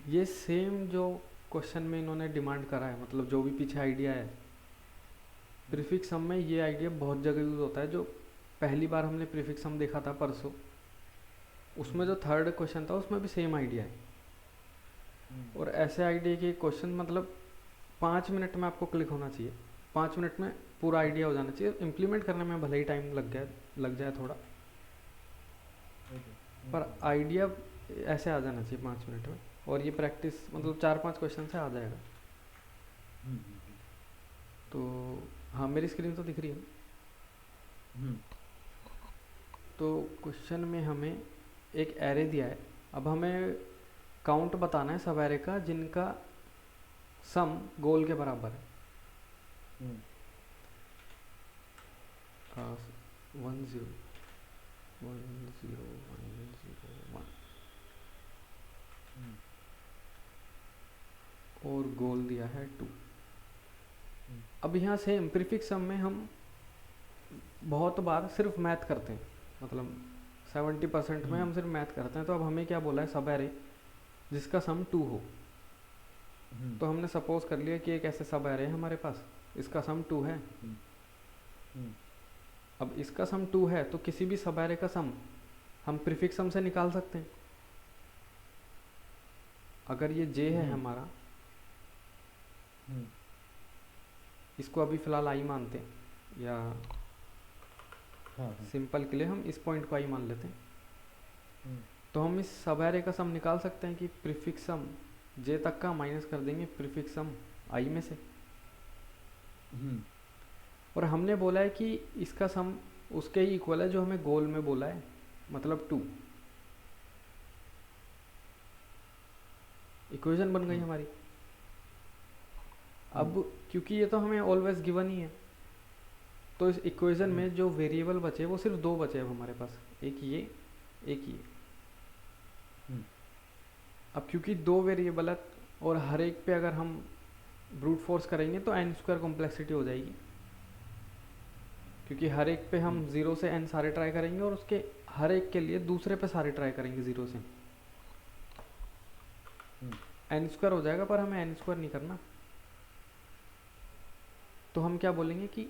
Speaker 2: ये सेम जो क्वेश्चन में इन्होंने डिमांड करा है, मतलब जो भी पीछे आइडिया है,
Speaker 1: हम्म,
Speaker 2: प्रीफिक्स सम में ये आइडिया बहुत जगह यूज़ होता है। जो पहली बार हमने प्रीफिक्स सम देखा था परसों, उसमें जो
Speaker 1: हम्म,
Speaker 2: थर्ड क्वेश्चन था उसमें भी सेम आइडिया है।
Speaker 1: हम्म,
Speaker 2: और ऐसे आइडिया के क्वेश्चन मतलब 5 मिनट में आपको क्लिक होना चाहिए, 5 मिनट में पूरा
Speaker 1: हम्म,
Speaker 2: आइडिया हो जाना चाहिए। इम्प्लीमेंट करने में भले ही टाइम लग जाए थोड़ा,
Speaker 1: ओके।
Speaker 2: पर आइडिया ऐसे आ जाना चाहिए 5 मिनट में। और ये प्रैक्टिस
Speaker 1: हम्म,
Speaker 2: मतलब 4 5 क्वेश्चन से आ जाएगा।
Speaker 1: हम्म,
Speaker 2: तो हाँ, मेरी स्क्रीन तो दिख रही है।
Speaker 1: हम्म,
Speaker 2: तो क्वेश्चन में हमें एक एरे दिया है। अब हमें काउंट बताना है सब एरे का जिनका सम गोल के बराबर है।
Speaker 1: हम्म,
Speaker 2: 10 10 1 0
Speaker 1: हम्म,
Speaker 2: और गोल दिया है 2।
Speaker 1: हम्म,
Speaker 2: अब यहाँ सेम प्रीफिक्स सम में हम बहुत बार सिर्फ मैथ करते हैं, मतलब 70% में
Speaker 1: हम्म,
Speaker 2: हम सिर्फ मैथ करते हैं। तो अब हमें क्या बोला है, सब एरे जिसका सम 2 हो।
Speaker 1: हम्म,
Speaker 2: तो हमने सपोज कर लिया कि एक ऐसे सब एरे है हमारे पास, इसका सम 2 है।
Speaker 1: हम्म, हम्म,
Speaker 2: अब इसका सम 2 है तो किसी भी सब एरे का सम हम प्रीफिक्स सम से निकाल सकते हैं। अगर ये जे है
Speaker 1: हम्म,
Speaker 2: हमारा,
Speaker 1: हम्म,
Speaker 2: इसको अभी फ़िलहाल आई मानते हैं, या
Speaker 1: हाँ हाँ,
Speaker 2: सिंपल के लिए हम इस पॉइंट को आई मान लेते हैं।
Speaker 1: हम्म,
Speaker 2: तो हम इस सब एरे का सम निकाल सकते हैं कि प्रीफिक्स सम जे तक का माइनस कर देंगे प्रीफिक्स सम आई में से।
Speaker 1: हम्म,
Speaker 2: और हमने बोला है कि इसका सम उसके ही इक्वल है जो हमें गोल में बोला है, मतलब 2। इक्वेशन बन गई
Speaker 1: हम्म,
Speaker 2: हमारी।
Speaker 1: हम्म,
Speaker 2: अब क्योंकि ये तो हमें ऑलवेज गिवन ही है, तो इस इक्वेशन
Speaker 1: हम्म,
Speaker 2: में जो वेरिएबल बचे वो सिर्फ दो बचे अब हमारे पास, एक ये, एक ये।
Speaker 1: हम्म,
Speaker 2: अब क्योंकि दो वेरिएबल है और हर एक पे अगर हम ब्रूट फोर्स करेंगे तो एन स्क्वायर कॉम्प्लेक्सिटी हो जाएगी, क्योंकि हर एक पे हम
Speaker 1: हम्म,
Speaker 2: 0 से n सारे ट्राई करेंगे और उसके हर एक के लिए दूसरे पे सारे ट्राई करेंगे 0 से।
Speaker 1: हम्म,
Speaker 2: एन स्क्वायर हो जाएगा पर हमें एन स्क्वायर नहीं करना। तो हम क्या बोलेंगे कि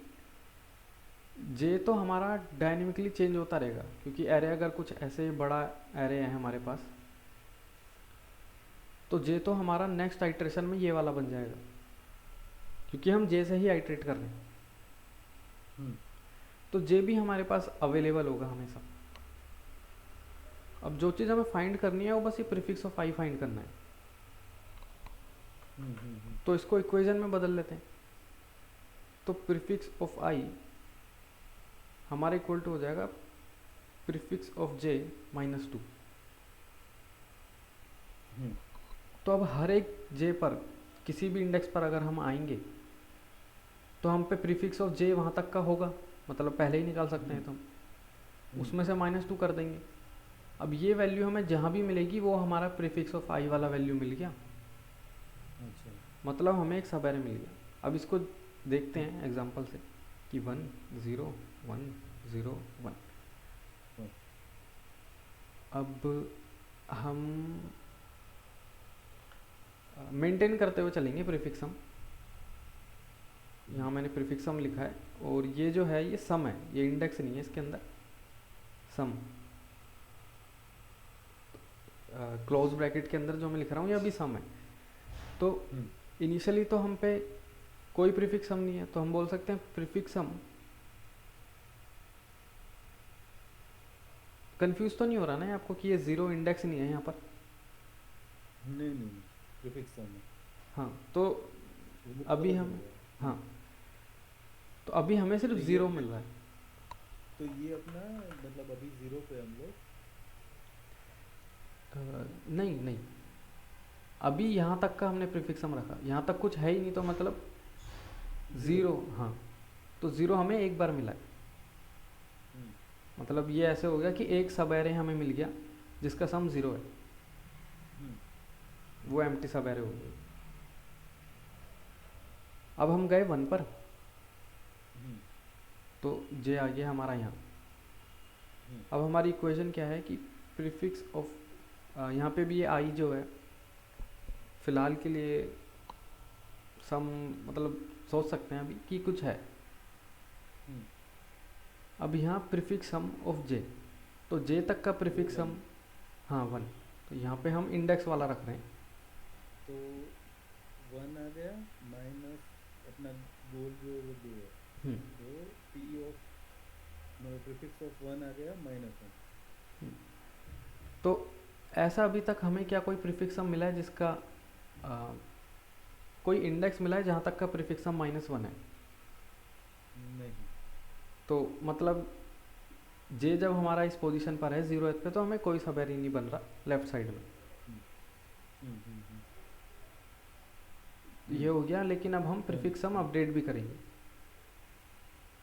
Speaker 2: जे तो हमारा डायनेमिकली चेंज होता रहेगा, क्योंकि एरे अगर कुछ ऐसे बड़ा एरे है हमारे पास, तो जे तो हमारा नेक्स्ट आइट्रेशन में ये वाला बन जाएगा, क्योंकि हम जे से ही आइट्रेट कर रहे हैं।
Speaker 1: हम्म,
Speaker 2: तो जे भी हमारे पास अवेलेबल होगा हमेशा। अब जो चीज़ हमें फाइंड करनी है वो बस ये प्रीफिक्स ऑफ आई फाइंड करना है।
Speaker 1: हम्म,
Speaker 2: तो इसको इक्वेशन में बदल लेते हैं। तो प्रीफिक्स ऑफ आई हमारा इक्वल टू हो जाएगा प्रीफिक्स ऑफ जे -2।
Speaker 1: हम्म,
Speaker 2: तो अब हर एक जे पर किसी भी इंडेक्स पर अगर हम आएंगे तो हम पे प्रीफिक्स ऑफ जे वहाँ तक का होगा, मतलब पहले ही निकाल सकते हैं।
Speaker 1: हम्म,
Speaker 2: तो हम
Speaker 1: हम्म,
Speaker 2: उसमें से -2 कर देंगे। अब ये वैल्यू हमें जहाँ भी मिलेगी वो हमारा प्रीफिक्स ऑफ आई वाला वैल्यू मिल गया,
Speaker 1: अच्छा।
Speaker 2: मतलब हमें एक सब एरे मिल गया। अब इसको देखते
Speaker 1: हम्म,
Speaker 2: हैं एग्जांपल से कि 1 0 1 0 1।
Speaker 1: हाँ,
Speaker 2: अब हम मेंटेन करते हुए चलेंगे प्रीफिक्स सम।
Speaker 1: हम्म,
Speaker 2: यहाँ मैंने प्रीफिक्स सम लिखा है और ये जो है ये सम है, ये इंडेक्स नहीं है इसके अंदर, सम। क्लोज ब्रैकेट के अंदर जो मैं लिख रहा हूँ ये अभी सम है। तो
Speaker 1: हम्म,
Speaker 2: इनिशियली तो हम पे कोई प्रीफिक्स सम नहीं है, तो हम बोल सकते हैं प्रीफिक्स सम। कंफ्यूज तो नहीं हो रहा ना ये आपको कि ये ज़ीरो इंडेक्स नहीं है यहाँ पर?
Speaker 1: नहीं नहीं नहीं, प्रीफिक्स सम है,
Speaker 2: हाँ तो
Speaker 1: वो मुझे
Speaker 2: अभी
Speaker 1: पता चल
Speaker 2: हम,
Speaker 1: गया।
Speaker 2: हाँ तो अभी हमें सिर्फ
Speaker 1: तो ये
Speaker 2: ज़ीरो मिल रहा है।
Speaker 1: तो ये अपना मतलब अभी जीरो पे हम लोग।
Speaker 2: नहीं नहीं, अभी यहाँ तक का हमने प्रीफिक्स सम रखा, यहाँ तक कुछ है ही नहीं, तो मतलब
Speaker 1: जीरो।
Speaker 2: ज़ीरो। हाँ तो ज़ीरो हमें एक बार मिला है।
Speaker 1: हम्म
Speaker 2: मतलब ये ऐसे हो गया कि एक सब एरे हमें मिल गया जिसका सम ज़ीरो है,
Speaker 1: हम्म
Speaker 2: वो एम्प्टी सब एरे हो गई। अब हम गए वन पर,
Speaker 1: हम्म
Speaker 2: तो जे आ गया हमारा यहाँ।
Speaker 1: हम्म
Speaker 2: अब हमारी इक्वेशन क्या है कि प्रीफिक्स ऑफ, यहाँ पे भी ये आई जो है फ़िलहाल के लिए सम, मतलब सोच सकते हैं अभी कि कुछ है।
Speaker 1: हम्म
Speaker 2: अब यहाँ प्रीफिक्स सम ऑफ जे, तो जे तक का
Speaker 1: वो
Speaker 2: प्रीफिक्स सम,
Speaker 1: वन।
Speaker 2: हाँ वन, तो यहाँ पे हम इंडेक्स वाला रख रहे हैं।
Speaker 1: तो वन आ गया माइनस अपना गोल जो वो दो है,
Speaker 2: हम्म,
Speaker 1: तो पी ऑफ मतलब प्रीफिक्स ऑफ वन आ गया माइनस वन।
Speaker 2: तो ऐसा अभी तक हमें क्या कोई प्रीफिक्स सम मिला है जिसका कोई इंडेक्स मिला है जहाँ तक का प्रीफिक्स सम माइनस वन है?
Speaker 1: नहीं।
Speaker 2: तो मतलब जे जब हमारा इस पोजीशन पर है जीरो पे, तो हमें कोई सब एरे नहीं बन रहा लेफ्ट साइड में।
Speaker 1: हम्म हम्म हम्म हम्म
Speaker 2: ये हो गया, लेकिन अब हम
Speaker 1: वन।
Speaker 2: प्रीफिक्स सम अपडेट भी करेंगे।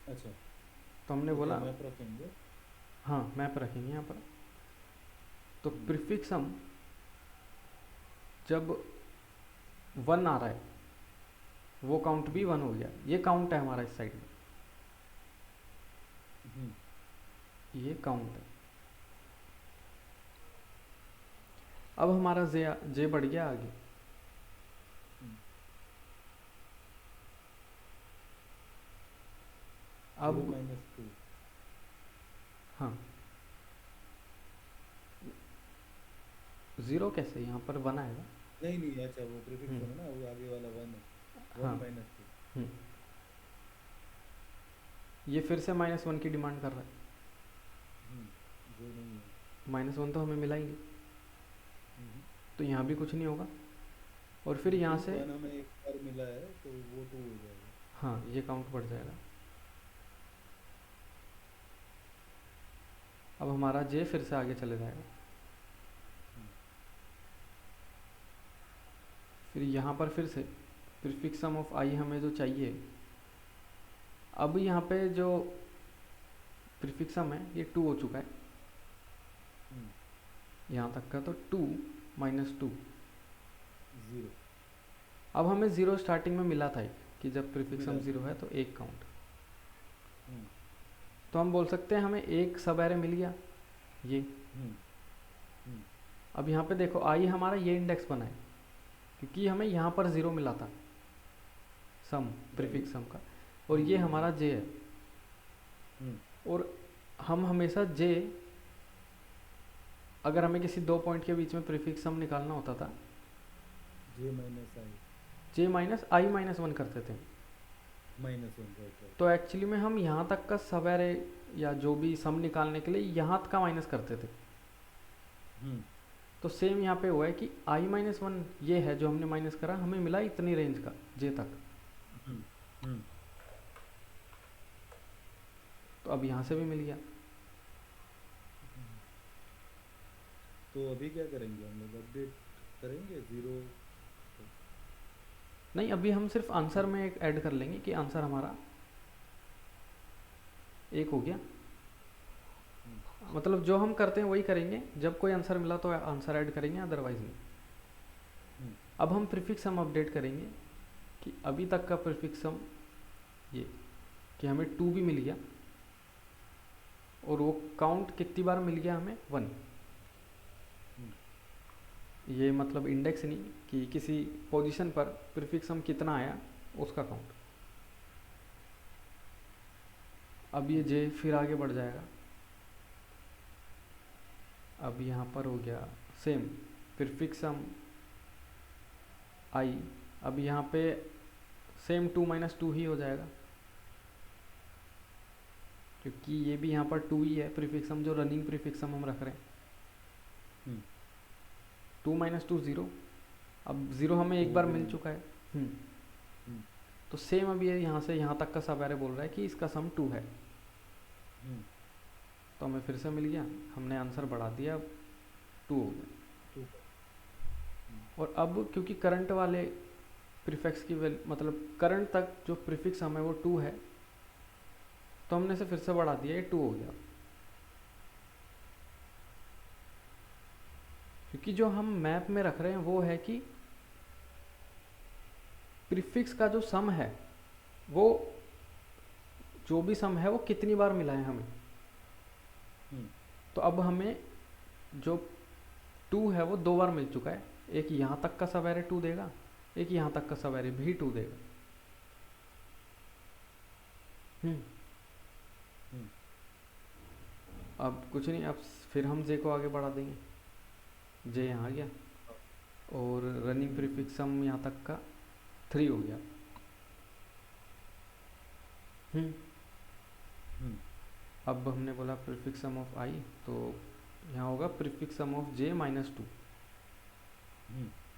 Speaker 1: अच्छा,
Speaker 2: तो हमने
Speaker 1: तो क्या
Speaker 2: बोला,
Speaker 1: मैप रखेंगे?
Speaker 2: हाँ मैप रखेंगे यहाँ पर। तो
Speaker 1: हम्म
Speaker 2: प्रीफिक्स सम जब वन आ रहा है, वो काउंट भी वन हो गया, ये काउंट है हमारा इस साइड में,
Speaker 1: हम्म
Speaker 2: ये काउंट है। अब हमारा जे जे बढ़ गया आगे।
Speaker 1: हम्म जीरो
Speaker 2: अब
Speaker 1: माइनस टू।
Speaker 2: हाँ, ज़ीरो कैसे, यहाँ पर वन आएगा।
Speaker 1: नहीं नहीं, अच्छा वो प्रीफिक्स
Speaker 2: हम्म,
Speaker 1: है ना, वो आगे वाला वन है, वन
Speaker 2: हाँ,
Speaker 1: माइनस टू।
Speaker 2: हम्म, ये फिर से माइनस वन की डिमांड कर रहा है।
Speaker 1: जो नहीं है।
Speaker 2: माइनस वन तो हमें मिला ही नहीं,
Speaker 1: हम्म
Speaker 2: तो यहाँ भी कुछ नहीं होगा। और फिर यहाँ
Speaker 1: लेकिन
Speaker 2: से,
Speaker 1: वन हमें एक बार मिला है तो वो टू हो जाएगा।
Speaker 2: हाँ ये काउंट बढ़ जाएगा। अब हमारा जे फिर से आगे चले जाएगा।
Speaker 1: हम्म
Speaker 2: फिर यहाँ पर फिर से प्रीफिक्स सम ऑफ आई हमें जो चाहिए, अब यहाँ पे जो प्रीफिक्स सम है ये टू हो चुका है
Speaker 1: हम्म
Speaker 2: यहाँ तक का, तो टू माइनस टू।
Speaker 1: जीरो।
Speaker 2: अब हमें ज़ीरो स्टार्टिंग में मिला था एक, कि जब प्रीफिक्स
Speaker 1: मिला
Speaker 2: सम
Speaker 1: था।
Speaker 2: ज़ीरो है तो एक काउंट।
Speaker 1: हम्म
Speaker 2: तो हम बोल सकते हैं हमें एक सब एरे मिल गया ये।
Speaker 1: हम्म हम्म
Speaker 2: अब यहाँ पे देखो आई हमारा ये इंडेक्स बना है, क्योंकि हमें यहाँ पर ज़ीरो मिला था सम,
Speaker 1: राइट।
Speaker 2: प्रीफिक्स सम का, और ये हमारा जे है।
Speaker 1: हम्म
Speaker 2: और हम हमेशा जे, अगर हमें किसी दो पॉइंट के बीच में प्रीफिक्स सम निकालना होता था,
Speaker 1: जे माइनस आई।
Speaker 2: जे माइनस आई माइनस वन करते थे।
Speaker 1: Minus one, right right.
Speaker 2: तो एक्चुअली में हम यहाँ तक का सब एरे या जो भी सम निकालने के लिए यहाँ तक का माइनस करते थे।
Speaker 1: हम्म
Speaker 2: तो सेम यहाँ पे हुआ है कि आई माइनस वन ये है जो हमने माइनस करा, हमें मिला इतनी रेंज का जे तक।
Speaker 1: हम्म हम्म
Speaker 2: तो अब यहाँ से भी मिल गया।
Speaker 1: तो अभी क्या करेंगे हम लोग, अपडेट करेंगे जीरो?
Speaker 2: नहीं, अभी हम सिर्फ आंसर में एक ऐड कर लेंगे कि आंसर हमारा एक हो गया। मतलब जो हम करते हैं वही करेंगे, जब कोई आंसर मिला तो आंसर ऐड करेंगे, अदरवाइज नहीं।
Speaker 1: हम्म
Speaker 2: अब हम प्रीफिक्स सम अपडेट करेंगे कि अभी तक का प्रीफिक्स सम ये, कि हमें टू भी मिल गया, और वो काउंट कितनी बार मिल गया हमें, वन।
Speaker 1: हम्म
Speaker 2: ये मतलब इंडेक्स नहीं, कि किसी पोजीशन पर प्रीफिक्स सम कितना आया उसका काउंट। अब ये जे फिर आगे बढ़ जाएगा। अब यहाँ पर हो गया सेम प्रीफिक्स सम आई, अब यहाँ पे सेम 2 माइनस 2 ही हो जाएगा, क्योंकि ये भी यहाँ पर 2 ही है प्रीफिक्सम, जो रनिंग प्रीफिक्सम हम रख रहे हैं। 2 माइनस 2 ज़ीरो, अब ज़ीरो हमें एक बार मिल चुका है। तो सेम अब ये यहाँ से यहाँ तक का सब एरे बोल रहा है कि इसका सम 2 है। तो हमें फिर से मिल गया, हमने आंसर बढ़ा दिया, 2 हो गया। और अब क्योंकि करंट वाले प्रीफिक्स की मतलब करंट तक जो प्रीफिक्स हम है वो 2 है, तो हमने इसे फिर से बढ़ा दिया, ये 2 हो गया। क्योंकि जो हम मैप में रख रहे हैं वो है कि प्रीफिक्स का जो सम है वो, जो भी सम है वो कितनी बार मिला है हमें। तो अब हमें जो 2 है वो 2 बार मिल चुका है, एक यहाँ तक का सब एरे 2 देगा, एक यहाँ तक का सब एरे भी 2 देगा। अब कुछ नहीं, अब फिर हम जे को आगे बढ़ा देंगे, जे यहाँ आ गया और रनिंग प्रीफिक्स सम यहाँ तक का 3 हो गया। अब हमने बोला प्रीफिक्स सम ऑफ आई, तो यहाँ होगा prefix sum of J minus 2।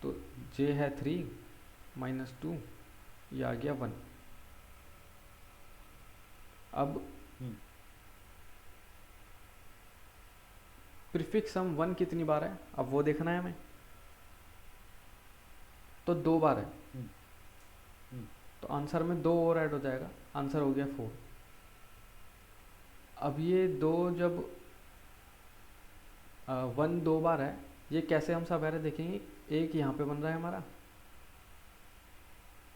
Speaker 2: तो जे है 3 माइनस 2, ये आ गया 1। अब प्रीफिक्स सम 1 कितनी बार है अब वो देखना है हमें, तो 2 बार है। तो आंसर में 2 और ऐड हो जाएगा, आंसर हो गया 4। अब ये 2 जब 1 2 बार है, ये कैसे हम सब एरे देखेंगे। एक यहाँ पे बन रहा है हमारा,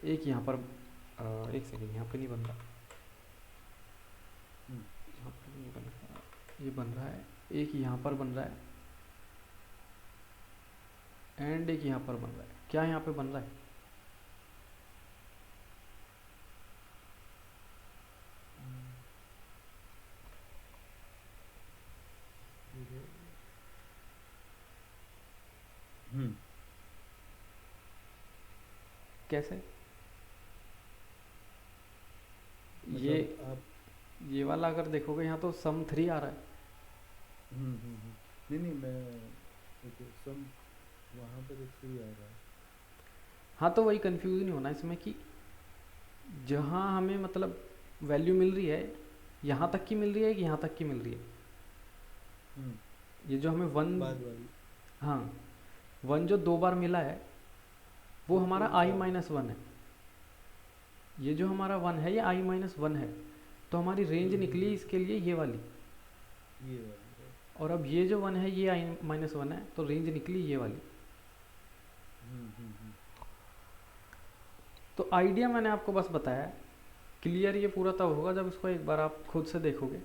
Speaker 2: एक यहाँ पर एक सेकेंड, यहाँ पे नहीं बन रहा, यहाँ पर नहीं बन रहा, ये बन रहा है, एक यहाँ पर बन रहा है एंड एक यहाँ पर बन रहा है। क्या यहाँ पे बन रहा है, कैसे
Speaker 1: मतलब
Speaker 2: ये
Speaker 1: आप
Speaker 2: ये वाला अगर देखोगे यहाँ तो सम 3 आ रहा है।
Speaker 1: नहीं मैं सम वहाँ पर एक 3 आ रहा है।
Speaker 2: हाँ, तो वही कंफ्यूज नहीं होना इसमें कि जहाँ हमें मतलब वैल्यू मिल रही है, यहाँ तक की मिल रही है कि यहाँ तक की मिल रही है। ये जो हमें 1
Speaker 1: बाद वाली,
Speaker 2: हाँ 1 जो 2 बार मिला है वो हमारा i माइनस 1 है। ये जो हमारा 1 है ये i माइनस 1 है, तो हमारी रेंज निकली इसके लिए ये वाली। और अब ये जो 1 है ये i माइनस 1 है, तो रेंज निकली ये वाली। तो आइडिया मैंने आपको बस बताया, क्लियर ये पूरा तब होगा जब इसको एक बार आप खुद से देखोगे।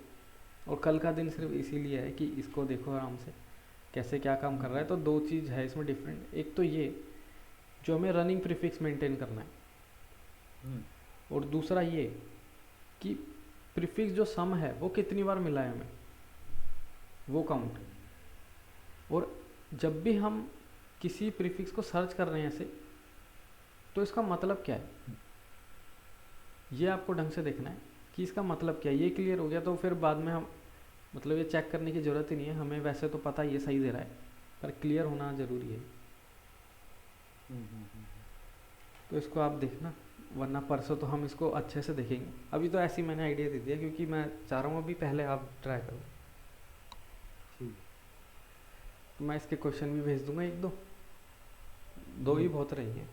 Speaker 2: और कल का दिन सिर्फ इसीलिए है कि इसको देखो आराम से कैसे क्या काम कर रहा है। तो 2 चीज़ है इसमें डिफरेंट, एक तो ये जो हमें रनिंग प्रीफिक्स मेंटेन करना है, और दूसरा ये कि प्रीफिक्स जो सम है वो कितनी बार मिला है हमें, वो काउंट। और जब भी हम किसी प्रीफिक्स को सर्च कर रहे हैं ऐसे, तो इसका मतलब क्या है ये आपको ढंग से देखना है कि इसका मतलब क्या है। ये क्लियर हो गया तो फिर बाद में हम मतलब ये चेक करने की ज़रूरत ही नहीं है, हमें वैसे तो पता ये सही दे रहा है, पर क्लियर होना ज़रूरी है। तो इसको आप देखना, वरना परसों तो हम इसको अच्छे से देखेंगे। अभी तो ऐसी मैंने आइडिया दे दिया क्योंकि मैं चाह रहा हूँ अभी पहले आप ट्राई करो। तो मैं इसके क्वेश्चन भी भेज दूंगा, 1-2 ही बहुत रही हैं।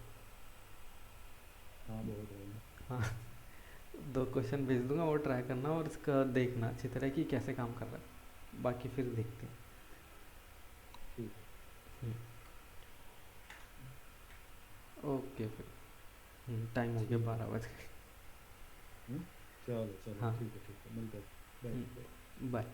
Speaker 1: हाँ बहुत रही है।
Speaker 2: हाँ 2 क्वेश्चन भेज दूंगा, वो ट्राई करना और इसका देखना अच्छी तरह कि कैसे काम कर रहा है, बाकी फिर देखते हैं।
Speaker 1: ठीक है।
Speaker 2: ओके फिर टाइम हो गया 12 बज गए।
Speaker 1: चलो
Speaker 2: हाँ।
Speaker 1: ठीक है मिलते हैं, बाय।
Speaker 2: बाय।